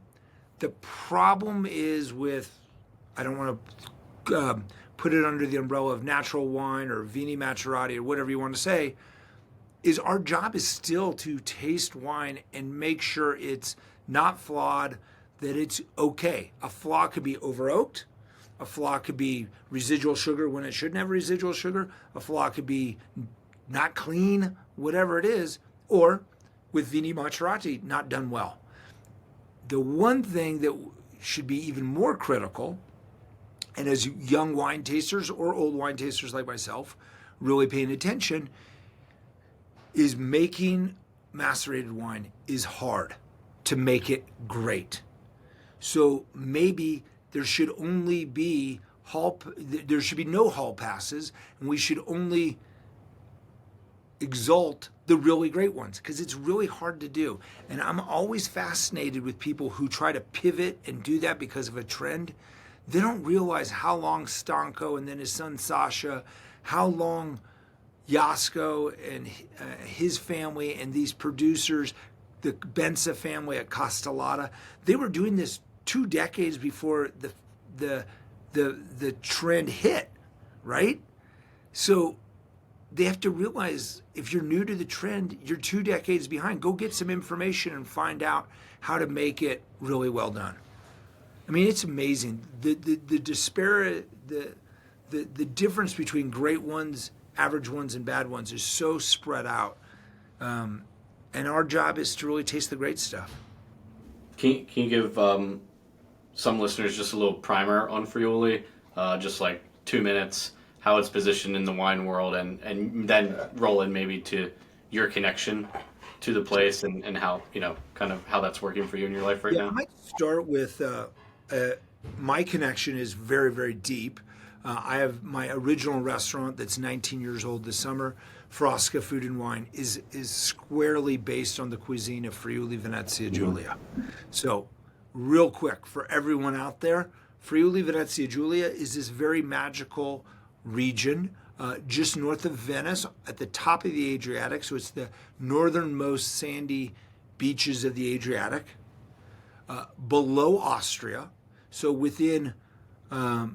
The problem is with, I don't want to put it under the umbrella of natural wine or vini macerati or whatever you want to say, is our job is still to taste wine and make sure it's not flawed, that it's okay. A flaw could be over-oaked. A flaw could be residual sugar when it shouldn't have residual sugar. A flaw could be not clean, whatever it is. Or with Vini Macerati, not done well. The one thing that should be even more critical, and as young wine tasters or old wine tasters like myself really paying attention, is making macerated wine is hard to make it great. So maybe there should only be there should be no hall passes, and we should only exalt the really great ones, because it's really hard to do. And I'm always fascinated with people who try to pivot and do that because of a trend. They don't realize how long Stanko and then his son Sasha, how long Jasko and his family and these producers, the Benza family at Castellata, they were doing this 2 decades before the trend hit, right? So they have to realize, if you're new to the trend, you're 2 decades behind. Go get some information and find out how to make it really well done. I mean, it's amazing. The disparity, the difference between great ones, average ones, and bad ones is so spread out. And our job is to really taste the great stuff. Can you give some listeners just a little primer on Friuli, just like 2 minutes, how it's positioned in the wine world, and then roll in maybe to your connection to the place and how, kind of how that's working for you in your life right now? I might start with my connection is very, very deep. I have my original restaurant that's 19 years old this summer. Frasca Food and Wine is squarely based on the cuisine of Friuli, Venezia Giulia. So real quick, for everyone out there, Friuli, Venezia Giulia is this very magical region just north of Venice at the top of the Adriatic. So it's the northernmost sandy beaches of the Adriatic, below Austria. So within 30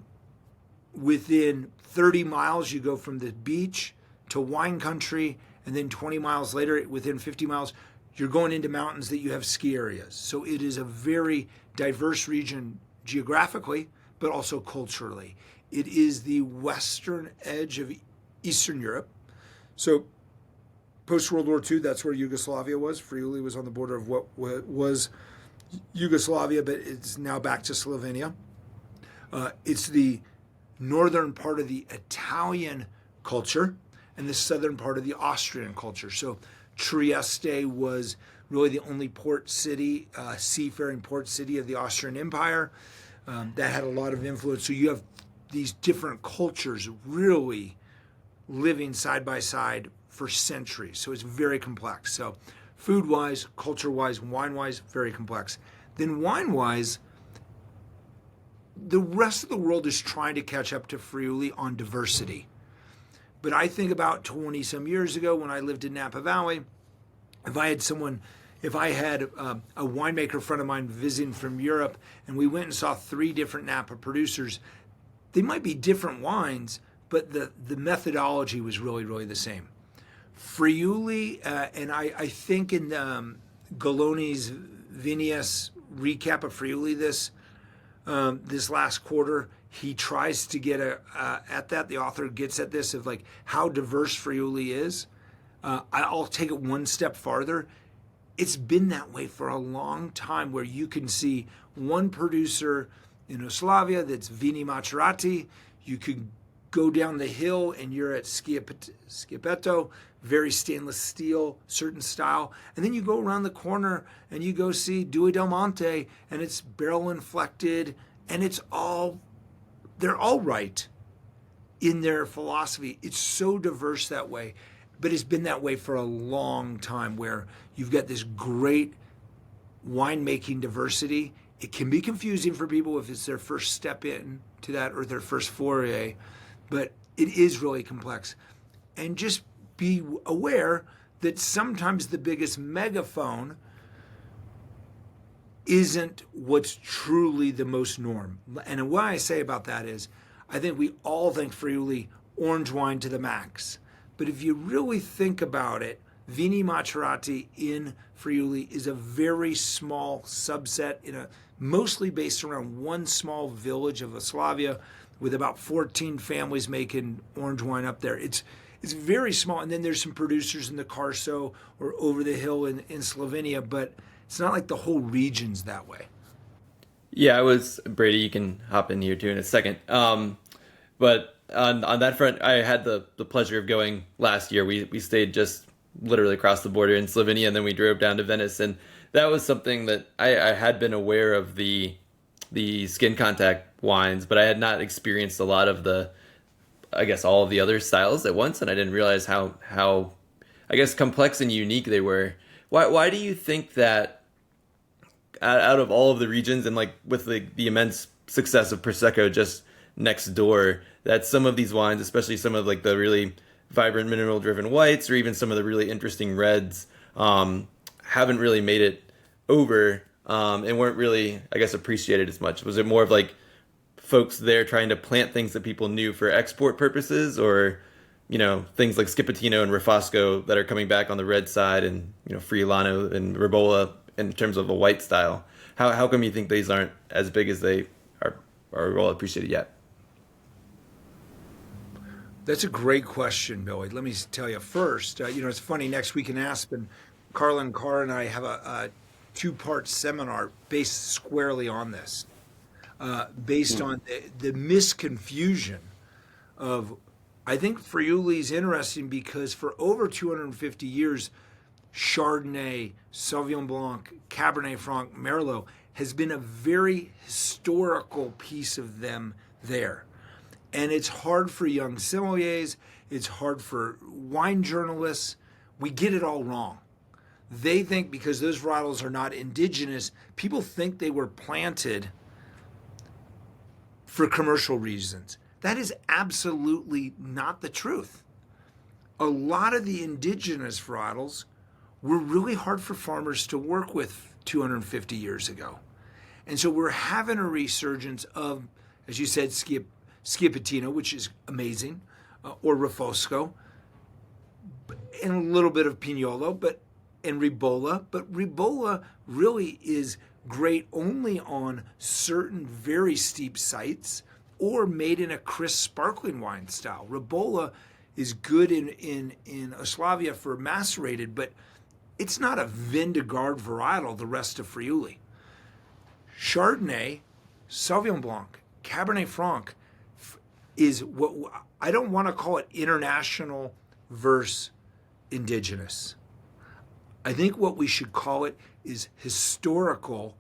miles, you go from the beach to wine country, and then 20 miles later, within 50 miles, you're going into mountains that you have ski areas. So it is a very diverse region geographically, but also culturally. It is the western edge of Eastern Europe. So post-World War II, that's where Yugoslavia was. Friuli was on the border of what was Yugoslavia, but it's now back to Slovenia. It's the northern part of the Italian culture and the southern part of the Austrian culture. So Trieste was really the only port city, seafaring port city of the Austrian Empire. That had a lot of influence. So you have these different cultures really living side by side for centuries. So it's very complex. So food-wise, culture-wise, wine-wise, very complex. Then wine-wise, the rest of the world is trying to catch up to Friuli on diversity. But I think about 20-some years ago when I lived in Napa Valley, if I had a winemaker friend of mine visiting from Europe and we went and saw 3 different Napa producers, they might be different wines, but the methodology was really, really the same. Friuli, and I think in Galoni's Vinius recap of Friuli this last quarter, he tries to get at that. The author gets at this of like how diverse Friuli is. I'll take it one step farther. It's been that way for a long time, where you can see one producer in Oslavia that's Vini Macerati. You could go down the hill and you're at Schiappetto, very stainless steel, certain style. And then you go around the corner and you go see Due del Monte, and it's barrel inflected, and they're all right in their philosophy. It's so diverse that way, but it's been that way for a long time, where you've got this great winemaking diversity. It can be confusing for people if it's their first step in to that or their first foray, but it is really complex. And just be aware that sometimes the biggest megaphone isn't what's truly the most norm. And what I say about that is, I think we all think Friuli, orange wine to the max. But if you really think about it, Vini Macerati in Friuli is a very small subset, mostly based around one small village of Oslavia, with about 14 families making orange wine up there. It's very small. And then there's some producers in the Carso or over the hill in Slovenia, but it's not like the whole region's that way. Yeah, Brady, you can hop in here too in a second. But on that front, I had the pleasure of going last year. We stayed just literally across the border in Slovenia, and then we drove down to Venice, and that was something that I had been aware of the skin contact wines, but I had not experienced a lot of all of the other styles at once, and I didn't realize how I guess complex and unique they were. Why do you think that out of all of the regions, and like with the immense success of Prosecco just next door, that some of these wines, especially some of like the really vibrant mineral driven whites or even some of the really interesting reds, haven't really made it over and weren't really, I guess, appreciated as much? Was it more of like folks there trying to plant things that people knew for export purposes, or things like Schipettino and Refosco that are coming back on the red side, and Friulano and Ribolla in terms of a white style? How come you think these aren't as big as they are well appreciated yet? That's a great question, Billy. Let me tell you first, it's funny, next week in Aspen, Carlin Carr and I have a two-part seminar based squarely on this, based on the misconfusion of, I think Friuli is interesting because for over 250 years, Chardonnay, Sauvignon Blanc, Cabernet Franc, Merlot has been a very historical piece of them there. And it's hard for young sommeliers, it's hard for wine journalists. We get it all wrong. They think because those varietals are not indigenous, people think they were planted for commercial reasons. That is absolutely not the truth. A lot of the indigenous varietals were really hard for farmers to work with 250 years ago. And so we're having a resurgence of, as you said, Schipettino, which is amazing, or Refosco, and a little bit of Pignolo, and Ribolla. But Ribolla really is great only on certain very steep sites or made in a crisp sparkling wine style. Ribolla is good in Oslavia for macerated, but it's not a Vindigard varietal, the rest of Friuli. Chardonnay, Sauvignon Blanc, Cabernet Franc is what I don't want to call it international versus indigenous. I think what we should call it is historical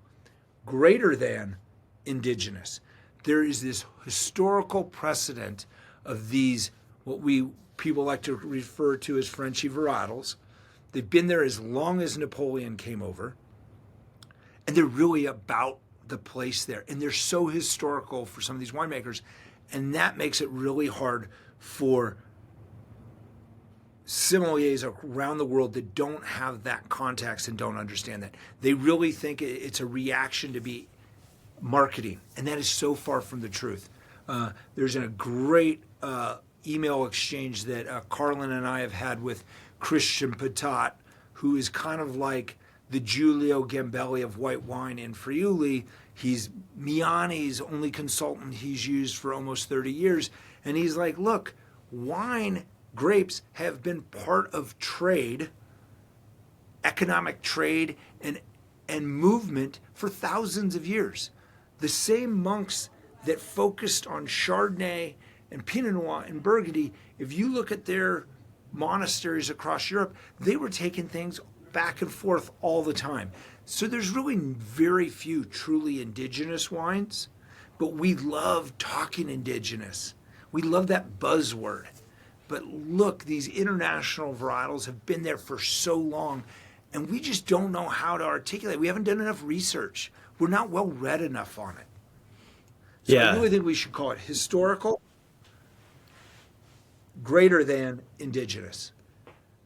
greater than indigenous. There is this historical precedent of these, what people like to refer to as Frenchy varietals. They've been there as long as Napoleon came over, and they're really about the place there. And they're so historical for some of these winemakers, and that makes it really hard for sommeliers around the world that don't have that context and don't understand that. They really think it's a reaction to be marketing, and that is so far from the truth. There's a great email exchange that Carlin and I have had with Christian Patat, who is kind of like the Giulio Gambelli of white wine in Friuli. He's Miani's only consultant he's used for almost 30 years. And he's like, look, wine, grapes have been part of trade, economic trade, and movement for thousands of years. The same monks that focused on Chardonnay and Pinot Noir and Burgundy, if you look at their monasteries across Europe, they were taking things back and forth all the time. So there's really very few truly indigenous wines, but we love talking indigenous. We love that buzzword. But look, these international varietals have been there for so long, and we just don't know how to articulate. We haven't done enough research. We're not well read enough on it. So I really think we should call it historical, greater than indigenous.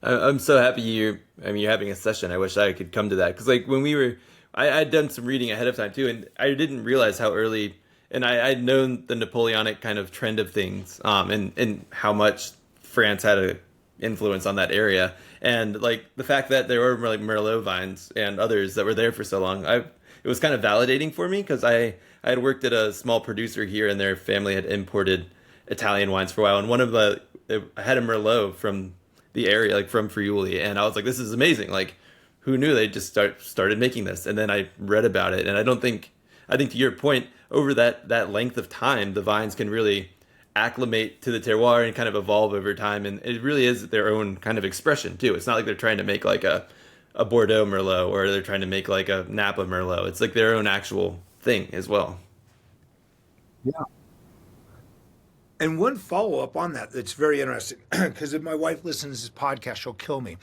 I'm so happy you're having a session. I wish I could come to that, because like when we were, I'd done some reading ahead of time too, and I didn't realize how early, and I'd known the Napoleonic kind of trend of things, and how much France had an influence on that area, and like the fact that there were like Merlot vines and others that were there for so long, it was kind of validating for me, because I had worked at a small producer here, and their family had imported Italian wines for a while, and I had a Merlot from the area, like from Friuli, and I was like, this is amazing. Like, who knew they just started making this? And then I read about it, and I think to your point, over that length of time, the vines can really acclimate to the terroir and kind of evolve over time. And it really is their own kind of expression too. It's not like they're trying to make like a Bordeaux Merlot or they're trying to make like a Napa Merlot. It's like their own actual thing as well. Yeah. And one follow-up on that that's very interesting, because if my wife listens to this podcast, she'll kill me.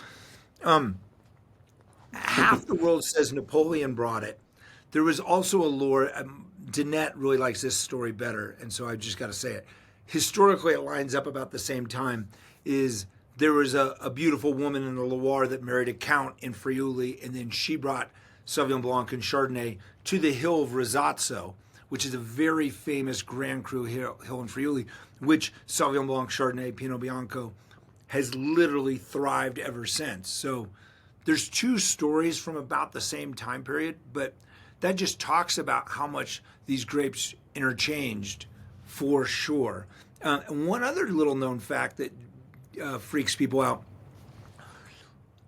Half the world says Napoleon brought it. There was also a lore. Danette really likes this story better, and so I just got to say it. Historically, it lines up about the same time. There was a beautiful woman in the Loire that married a count in Friuli, and then she brought Sauvignon Blanc and Chardonnay to the hill of Rosazzo, which is a very famous Grand Cru hill in Friuli, which Sauvignon Blanc, Chardonnay, Pinot Bianco has literally thrived ever since. So there's two stories from about the same time period, but that just talks about how much these grapes interchanged for sure. And one other little known fact that freaks people out.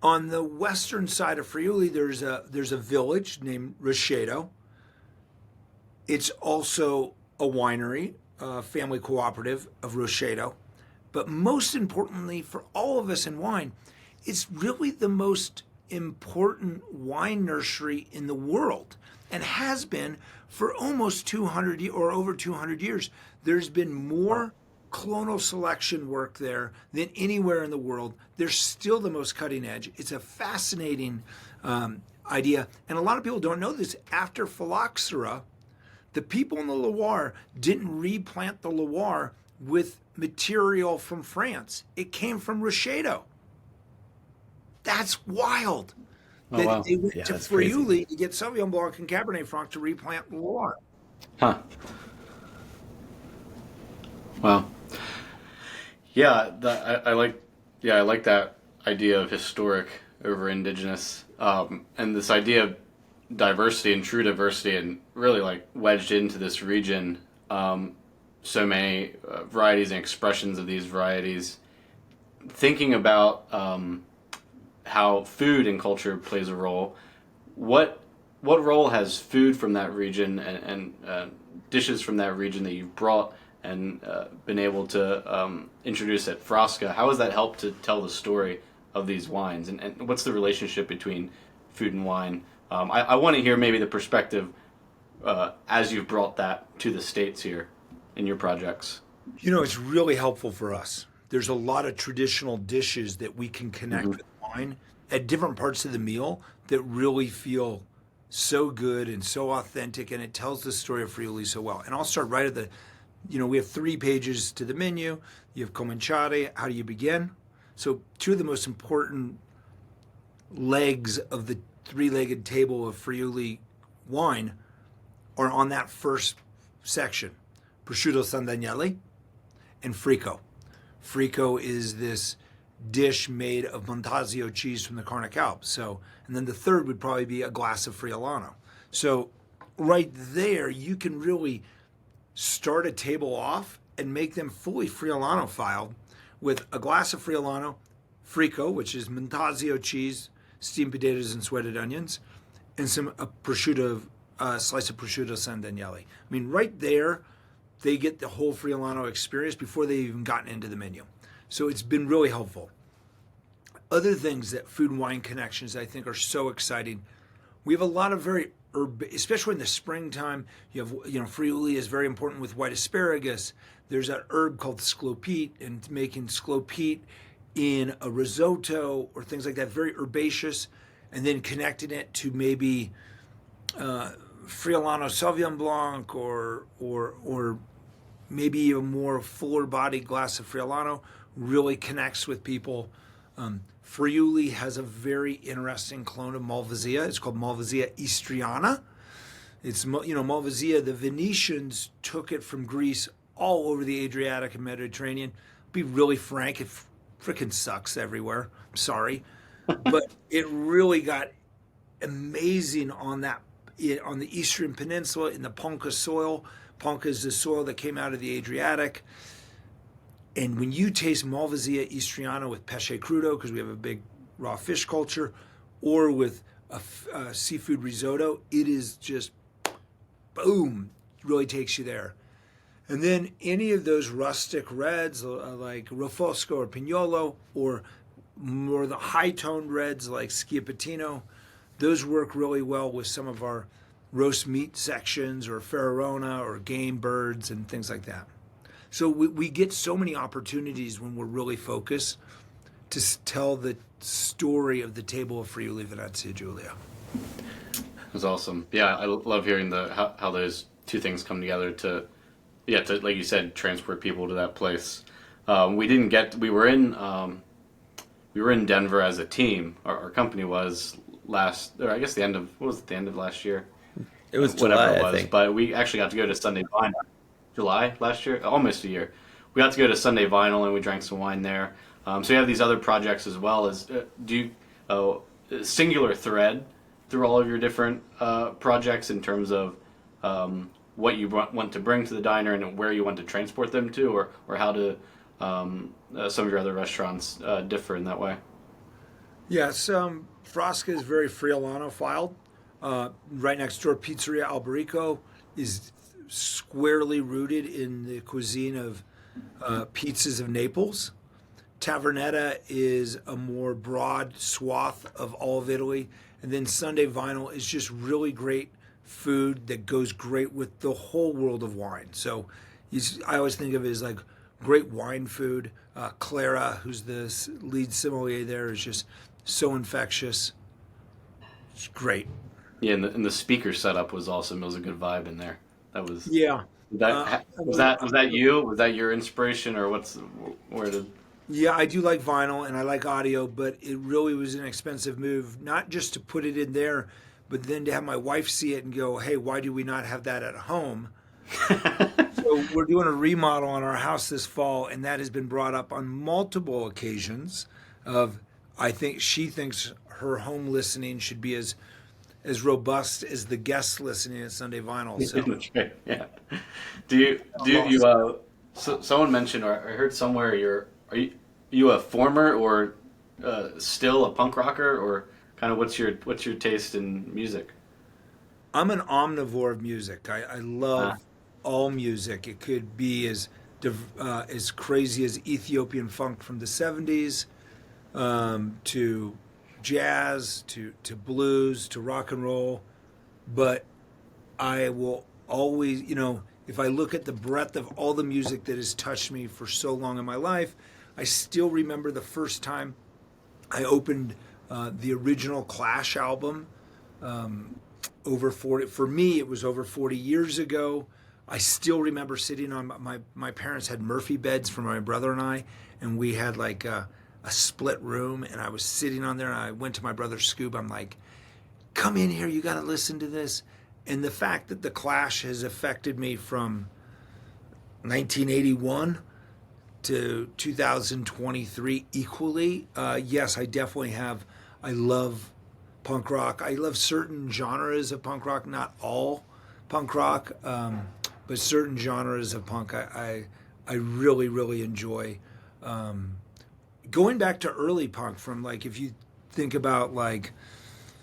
On the western side of Friuli, there's a village named Rochedo. It's also a winery, a family cooperative of Rochedo. But most importantly for all of us in wine, it's really the most important wine nursery in the world and has been for almost 200 or over 200 years. There's been more clonal selection work there than anywhere in the world. They're still the most cutting edge. It's a fascinating idea. And a lot of people don't know this. After phylloxera, the people in the Loire didn't replant the Loire with material from France. It came from Rochedo. That's wild. Oh, wow. They went to that's Friuli crazy. to get Sauvignon Blanc and Cabernet Franc to replant the Loire. Huh. Wow. Yeah, I like that idea of historic over indigenous, and this idea of diversity and true diversity, and really like wedged into this region. So many varieties and expressions of these varieties. Thinking about how food and culture plays a role, what role has food from that region and dishes from that region that you've brought and been able to introduce at Frasca? How has that helped to tell the story of these wines? And what's the relationship between food and wine? I want to hear maybe the perspective as you've brought that to the States here in your projects. You know, it's really helpful for us. There's a lot of traditional dishes that we can connect with wine at different parts of the meal that really feel so good and so authentic, and it tells the story of Friuli so well. And I'll start right at we have 3 pages to the menu. You have cominciare, how do you begin? So 2 of the most important legs of the 3-legged table of Friuli wine are on that first section. Prosciutto Sandagnelli and Frico. Frico is this dish made of Montasio cheese from the Carnic Alps. So, and then the third would probably be a glass of Friulano. So right there, you can really start a table off and make them fully Friulano-filed with a glass of Friulano, Frico, which is Montasio cheese, steamed potatoes and sweated onions, and slice of prosciutto Sandagnelli. I mean, right there, they get the whole Friulano experience before they've even gotten into the menu. So it's been really helpful. Other things that food and wine connections I think are so exciting. We have a lot of very especially in the springtime. Friuli is very important with white asparagus. There's that herb called sclopite, and making sclopite in a risotto or things like that, very herbaceous, and then connecting it to maybe Friulano Sauvignon Blanc or maybe a more fuller bodied glass of Friulano really connects with people. Friuli has a very interesting clone of Malvasia. It's called Malvasia istriana. It's, Malvasia, the Venetians took it from Greece all over the Adriatic and Mediterranean. Be really frank, it freaking sucks everywhere. I'm sorry. But it really got amazing on the Eastern Peninsula in the Ponca soil. Ponca is the soil that came out of the Adriatic. And when you taste Malvasia istriana with pesce crudo, because we have a big raw fish culture, or with a seafood risotto, it is just, boom, really takes you there. And then any of those rustic reds like Rofosco or Pignolo, or more the high-toned reds like Schiapettino, those work really well with some of our roast meat sections or Ferrarona or game birds and things like that. So we get so many opportunities when we're really focused to tell the story of the table of Friuli Venezia Giulia. That's awesome. Yeah, I love hearing how those two things come together to like you said, transport people to that place. We were in Denver as a team. Our company was the end of last year. It was whatever July, it was. I think. But we actually got to go to Sunday Vinyl. July last year, almost a year. We got to go to Sunday Vinyl and we drank some wine there. So you have these other projects as well. As singular thread through all of your different projects in terms of what you want to bring to the diner and where you want to transport them to, or how do some of your other restaurants differ in that way? Yes, Frasca is very Friulano filed. Right next door, Pizzeria Alberico is squarely rooted in the cuisine of pizzas of Naples. Tavernetta is a more broad swath of all of Italy. And then Sunday Vinyl is just really great food that goes great with the whole world of wine. So I always think of it as like great wine food. Clara, who's the lead sommelier there, is just so infectious. It's great. Yeah, and the speaker setup was awesome. It was a good vibe in there. That was Yeah. was that you? Was that your inspiration, or where did? Yeah, I do like vinyl and I like audio, but it really was an expensive move, not just to put it in there, but then to have my wife see it and go, hey, why do we not have that at home? So we're doing a remodel on our house this fall, and that has been brought up on multiple occasions I think she thinks her home listening should be as robust as the guest listening at Sunday Vinyl. So. Okay, yeah. Do you someone mentioned, or I heard somewhere, are you a former or still a punk rocker, or kind of what's your taste in music? I'm an omnivore of music. I love all music. It could be as crazy as Ethiopian funk from the 70s, to jazz, to blues, to rock and roll. But I will always, if I look at the breadth of all the music that has touched me for so long in my life, I still remember the first time I opened the original Clash album. For me, it was over 40 years ago. I still remember sitting on my parents had Murphy beds for my brother and I, and we had like a split room, and I was sitting on there, and I went to my brother's scoop. I'm like, come in here, you got to listen to this. And the fact that the Clash has affected me from 1981 to 2023 equally, yes, I definitely have. I love punk rock. I love certain genres of punk rock, not all punk rock, but certain genres of punk I really, really enjoy. Going back to early punk, from like, if you think about like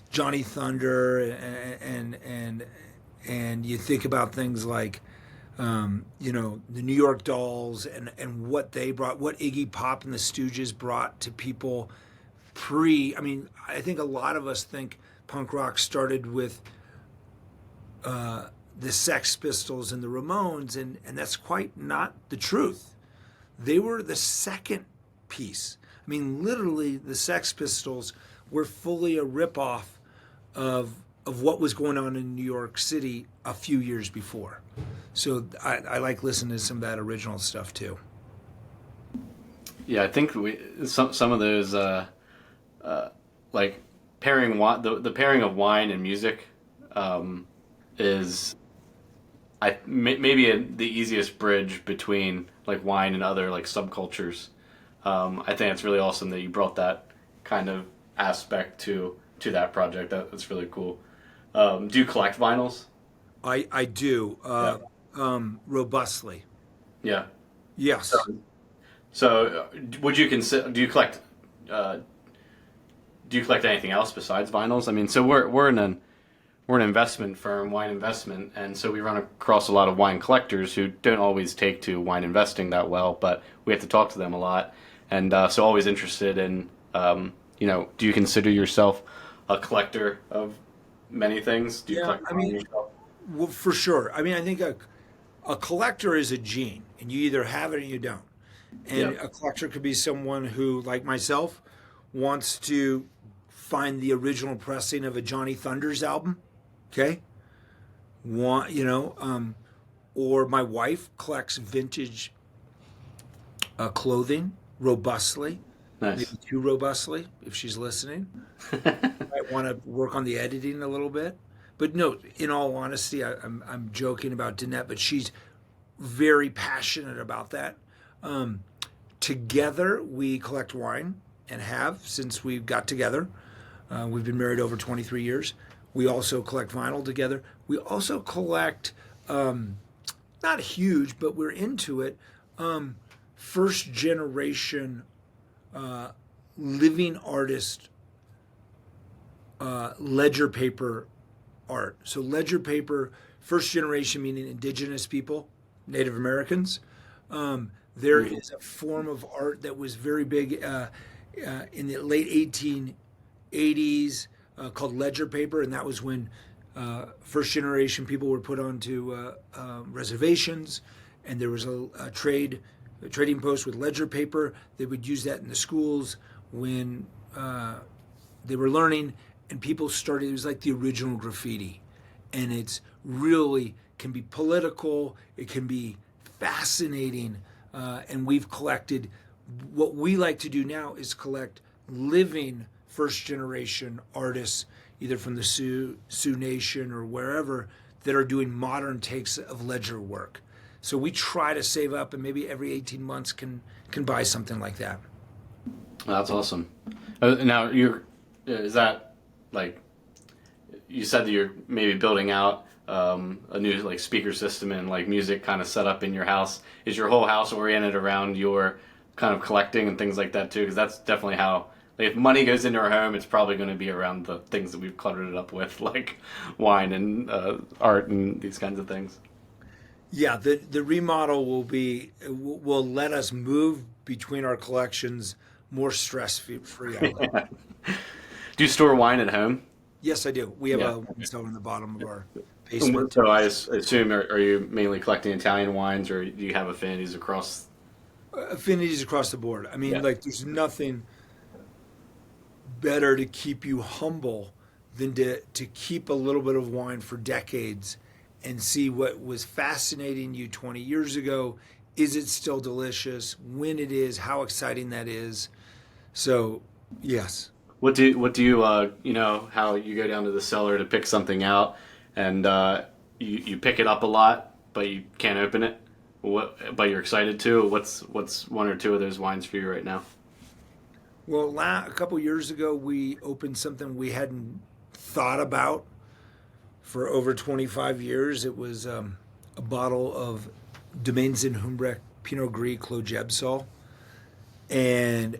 Johnny Thunder and you think about things like the New York Dolls and what they brought, what Iggy Pop and the Stooges brought to people I think a lot of us think punk rock started with the Sex Pistols and the Ramones, and that's quite not the truth. They were the second piece. I mean, literally, the Sex Pistols were fully a ripoff of what was going on in New York City a few years before. So I like listening to some of that original stuff too. Yeah, I think some of those like pairing the pairing of wine and music is maybe the easiest bridge between like wine and other like subcultures. I think it's really awesome that you brought that kind of aspect to that project. That's really cool. Do you collect vinyls? I do, robustly. Yeah. Yes. So would you consider? Do you collect anything else besides vinyls? I mean, so we're we're an investment firm, wine investment, and so we run across a lot of wine collectors who don't always take to wine investing that well, but we have to talk to them a lot, and so always interested in, do you consider yourself a collector of many things? Do you collect wine yourself? Well, for sure. I mean, I think a collector is a gene, and you either have it or you don't. And a collector could be someone who, like myself, wants to find the original pressing of a Johnny Thunders album. Okay, or my wife collects vintage clothing robustly, Nice. maybe too robustly if she's listening. Might want to work on the editing a little bit, but no. In all honesty, I'm joking about Danette, but she's very passionate about that. Together, we collect wine and have since we got together. We've been married over 23 years. We also collect vinyl together. We also collect, not huge, but we're into it, first generation living artist ledger paper art. So ledger paper, first generation meaning indigenous people, Native Americans. There is a form of art that was very big in the late 1880s. Called ledger paper, and that was when first generation people were put onto reservations, and there was a trading post with ledger paper. They would use that in the schools when they were learning, and people started. It was like the original graffiti, and it's really can be political. It can be fascinating, and we've collected. What we like to do now is collect living first generation artists, either from the Sioux Nation or wherever, that are doing modern takes of ledger work. So we try to save up, and maybe every 18 months can buy something like that. That's awesome. Now, is that like you said that you're maybe building out a new like speaker system and like music kind of set up in your house? Is your whole house oriented around your kind of collecting and things like that too? Because that's definitely how. Like if money goes into our home, it's probably going to be around the things that we've cluttered it up with, like wine and art and these kinds of things. Yeah, the remodel will let us move between our collections more stress-free. Do you store wine at home? Yes, I do. We have a wine cellar in the bottom of our basement. So I assume, are you mainly collecting Italian wines, or do you have affinities across? Affinities across the board. I mean, like there's nothing better to keep you humble than to keep a little bit of wine for decades and see what was fascinating you 20 years ago. Is it still delicious? When it is, how exciting that is. So, yes. What do you how you go down to the cellar to pick something out, and you pick it up a lot, but you can't open it. But you're excited to. What's one or two of those wines for you right now? Well, a couple years ago, we opened something we hadn't thought about for over 25 years. It was a bottle of Domaines in Humbrec Pinot Gris Clos Jebsol, and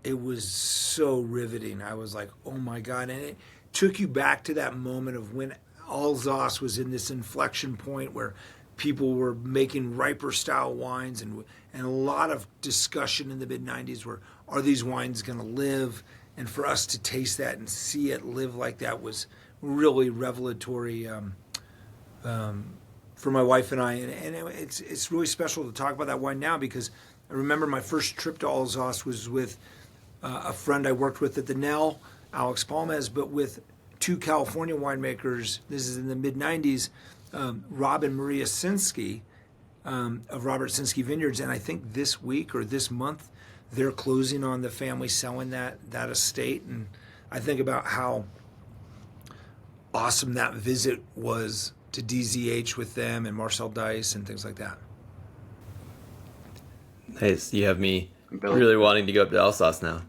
it was so riveting. I was like, oh my God. And it took you back to that moment of when Alsace was in this inflection point where people were making riper style wines, and a lot of discussion in the mid-90s were, are these wines going to live? And for us to taste that and see it live like that was really revelatory for my wife and I. And it's really special to talk about that wine now, because I remember my first trip to Alsace was with a friend I worked with at the Nell, Alex Palmez, but with two California winemakers. This is in the mid-90s, Rob and Maria Sinsky of Robert Sinsky Vineyards. And I think this week or this month, they're closing on the family selling that estate. And I think about how awesome that visit was to DZH with them and Marcel Dice and things like that. Nice. You have me really wanting to go up to Alsace now.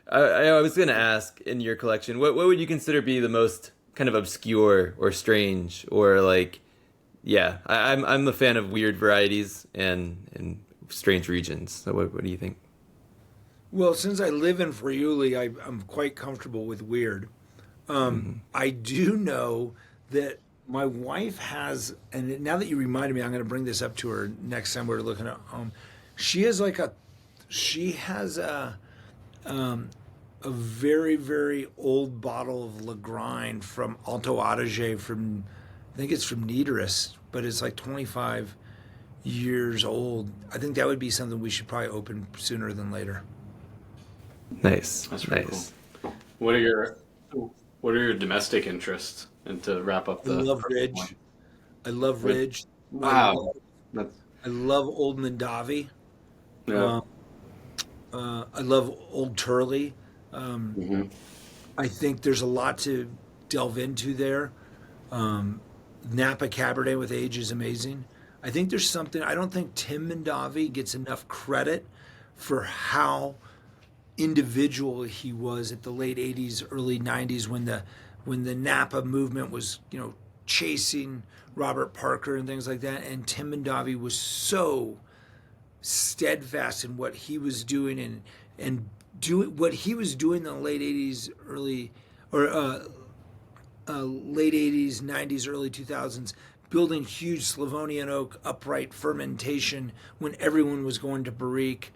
I was going to ask, in your collection, what would you consider be the most kind of obscure or strange or like, I'm a fan of weird varieties and strange regions. So what do you think? Well, since I live in Friuli, I'm quite comfortable with weird. I do know that my wife has, and now that you reminded me, I'm going to bring this up to her next time we're looking at home. She has a very, very old bottle of Lagrein from Alto Adige from, I think it's from Niederis, but it's like 25 years old. I think that would be something we should probably open sooner than later. Nice. That's really nice. cool. What are your domestic interests? And to wrap up I the love first Ridge. one. I love Ridge. Wow. That's, I love Old Mondavi. yeah. I love Old Turley. I think there's a lot to delve into there. Napa Cabernet with age is amazing. I think there's something, I don't think Tim Mondavi gets enough credit for how individual he was at the late 80s, early 90s when the Napa movement was, chasing Robert Parker and things like that. And Tim Mondavi was so steadfast in what he was doing and doing what he was doing in the late 80s, late 80s, 90s, early 2000s, building huge Slavonian oak upright fermentation when everyone was going to barrique.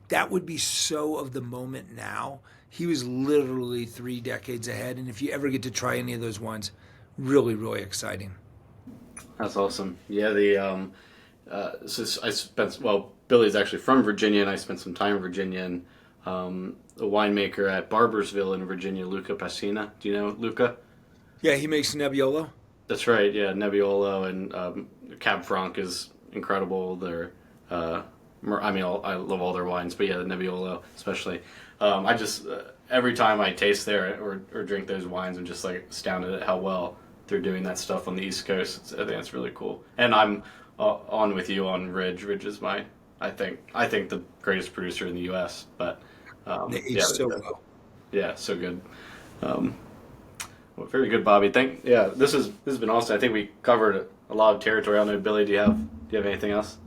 That would be so of the moment now. He was literally 3 decades ahead. And if you ever get to try any of those wines, really, really exciting. That's awesome. Yeah, Billy's actually from Virginia, and I spent some time in Virginia, and a winemaker at Barbersville in Virginia, Luca Passina. Do you know Luca? Yeah, he makes Nebbiolo. That's right, yeah, Nebbiolo, and Cab Franc is incredible. I love all their wines, but yeah, the Nebbiolo especially. I just, every time I taste there or drink those wines, I'm just like astounded at how well they're doing that stuff on the East Coast. I think it's really cool. And I'm on with you on Ridge. Ridge is I think the greatest producer in the U.S., but So well. Yeah, so good. Well, very good, Bobby. This has been awesome. I think we covered a lot of territory. I don't know, Billy, do you have anything else?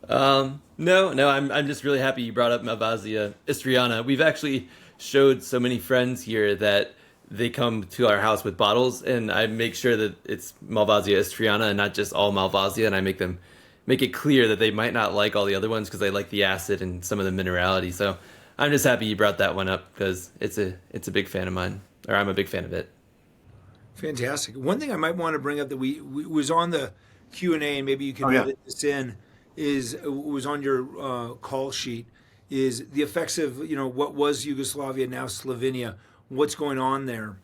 No, I'm just really happy you brought up Malvasia Istriana. We've actually showed so many friends here that they come to our house with bottles, and I make sure that it's Malvasia Istriana and not just all Malvasia, and I make it clear that they might not like all the other ones because they like the acid and some of the minerality. So I'm just happy you brought that one up because it's a big fan of mine, or I'm a big fan of it. Fantastic. One thing I might want to bring up that we was on the Q&A, and maybe you can edit this in, was on your call sheet, is the effects of what was Yugoslavia, now Slovenia, what's going on there.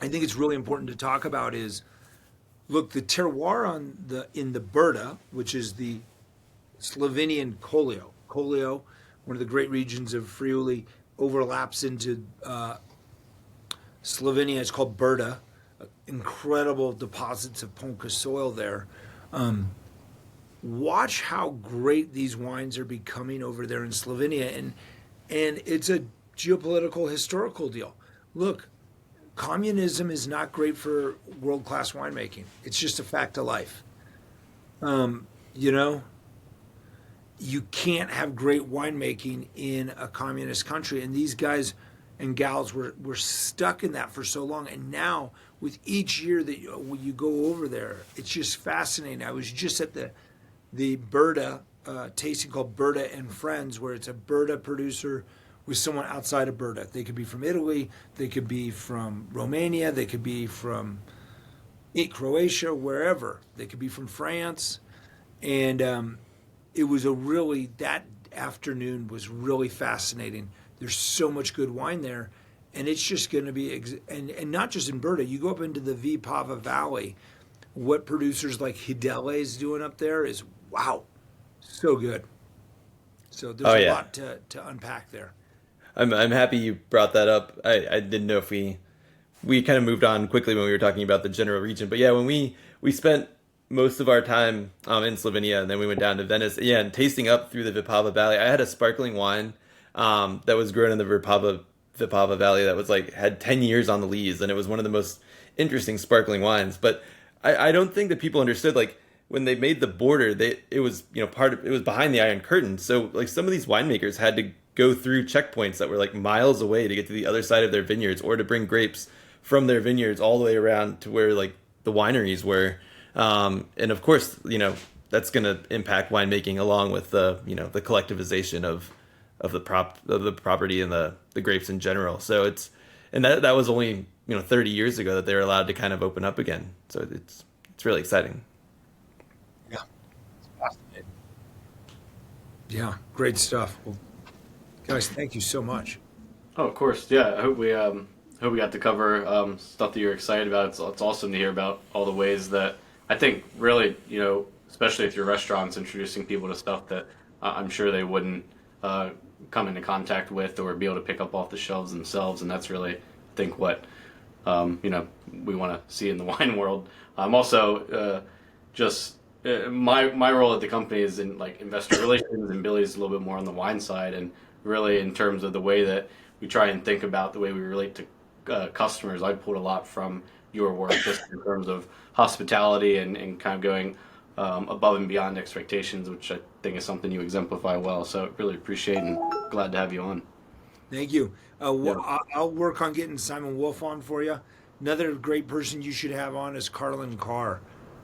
I think it's really important to talk about is, look, the terroir in the Brda, which is the Slovenian Kolio, one of the great regions of Friuli, overlaps into Slovenia. It's called Brda. Incredible deposits of Ponca soil there. Watch how great these wines are becoming over there in Slovenia, and it's a geopolitical, historical deal. Look, communism is not great for world-class winemaking. It's just a fact of life. You can't have great winemaking in a communist country, and these guys and gals were stuck in that for so long. And now, with each year that you go over there, it's just fascinating. I was just at the Brda tasting called Brda and Friends, where it's a Brda producer with someone outside of Brda. They could be from Italy, they could be from Romania, they could be from Croatia, wherever. They could be from France. And it was that afternoon was really fascinating. There's so much good wine there, and it's just going to be, and not just in Brda. You go up into the Vipava Valley, what producers like Hidele is doing up there is, wow, so good. So there's a lot to unpack there. I'm happy you brought that up. I didn't know if we kind of moved on quickly when we were talking about the general region. But yeah, when we spent most of our time in Slovenia, and then we went down to Venice, and tasting up through the Vipava Valley, I had a sparkling wine that was grown in the Vipava Valley that was had 10 years on the lees, and it was one of the most interesting sparkling wines. But I don't think that people understood, when they made the border, it was behind the Iron Curtain. So some of these winemakers had to go through checkpoints that were like miles away to get to the other side of their vineyards, or to bring grapes from their vineyards all the way around to where like the wineries were. And of course, that's going to impact winemaking, along with the the collectivization of the property and the grapes in general. So that was only 30 years ago that they were allowed to kind of open up again. So it's really exciting. Yeah, it's fascinating. Yeah, great stuff. Well, guys, thank you so much. Oh, of course. Yeah, I hope we got to cover stuff that you're excited about. It's awesome to hear about all the ways that I think really, especially with your restaurants, introducing people to stuff that I'm sure they wouldn't come into contact with or be able to pick up off the shelves themselves. And that's really, I think, what we want to see in the wine world. I'm also my role at the company is in like investor relations, and Billy's a little bit more on the wine side, and really in terms of the way that we try and think about the way we relate to customers. I pulled a lot from your work just in terms of hospitality and kind of going above and beyond expectations, which I think is something you exemplify well. So really appreciate and glad to have you on. Thank you. I'll work on getting Simon Wolf on for you. Another great person you should have on is Carlin Carr,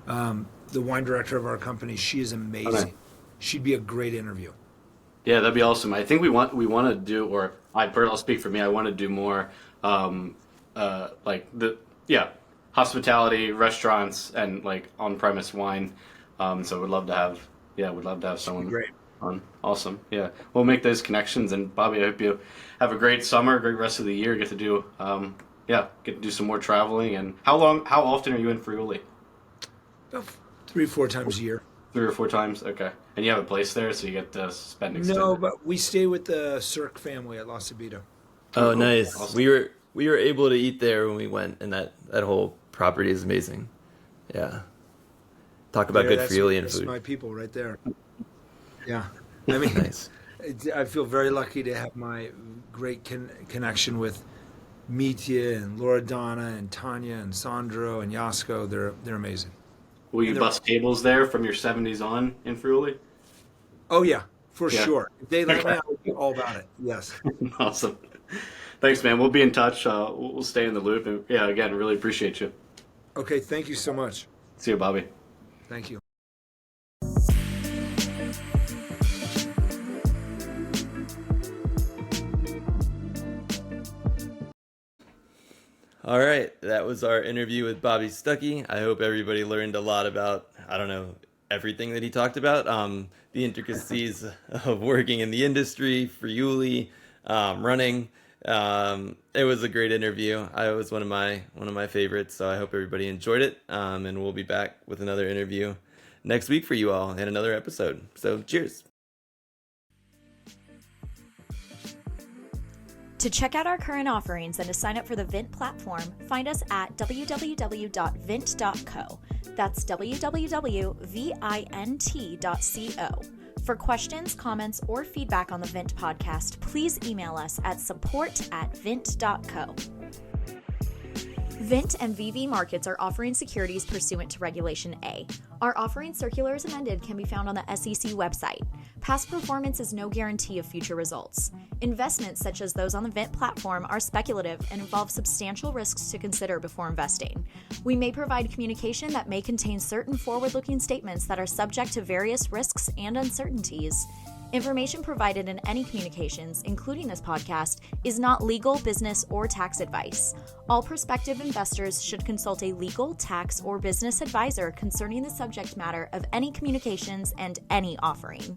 the wine director of our company. She is amazing. Okay. She'd be a great interview. Yeah, that'd be awesome. I think we want to do, or I'll speak for me. I want to do more hospitality, restaurants, and like on-premise wine. So we'd love to have someone great on. Awesome. Yeah, we'll make those connections. And Bobby, I hope you have a great summer, great rest of the year. Get to do some more traveling. And how often are you in Friuli? About 3 or 4 times a year. 3 or 4 times? Okay. And you have a place there, so you get to spend extended. No, but we stay with the Cirque family at La Sabita. Oh, nice. Awesome. We were able to eat there when we went, and that whole property is amazing. Yeah. Talk about good Friulian food. That's my people right there. Yeah. I mean, nice. I feel very lucky to have my great connection with Mitya and Loredana and Tanya and Sandro and Yasko. They're amazing. Will you bust tables there from your 70s on in Friuli? Oh, yeah, for sure. If they let me, I'll be all about it. Yes. Awesome. Thanks, man. We'll be in touch. We'll stay in the loop. And yeah, again, really appreciate you. Okay, thank you so much. See you, Bobby. Thank you. All right, that was our interview with Bobby Stuckey. I hope everybody learned a lot about, everything that he talked about, the intricacies of working in the industry, Friuli, running. It was a great interview. It was one of my favorites, so I hope everybody enjoyed it. And we'll be back with another interview next week for you all and another episode. So cheers. To check out our current offerings and to sign up for the Vint platform, find us at www.vint.co. That's www.vint.co. For questions, comments, or feedback on the Vint podcast, please email us at support@vint.co. Vint and VV Markets are offering securities pursuant to Regulation A. Our offering circular as amended can be found on the SEC website. Past performance is no guarantee of future results. Investments such as those on the Vint platform are speculative and involve substantial risks to consider before investing. We may provide communication that may contain certain forward-looking statements that are subject to various risks and uncertainties. Information provided in any communications, including this podcast, is not legal, business, or tax advice. All prospective investors should consult a legal, tax, or business advisor concerning the subject matter of any communications and any offering.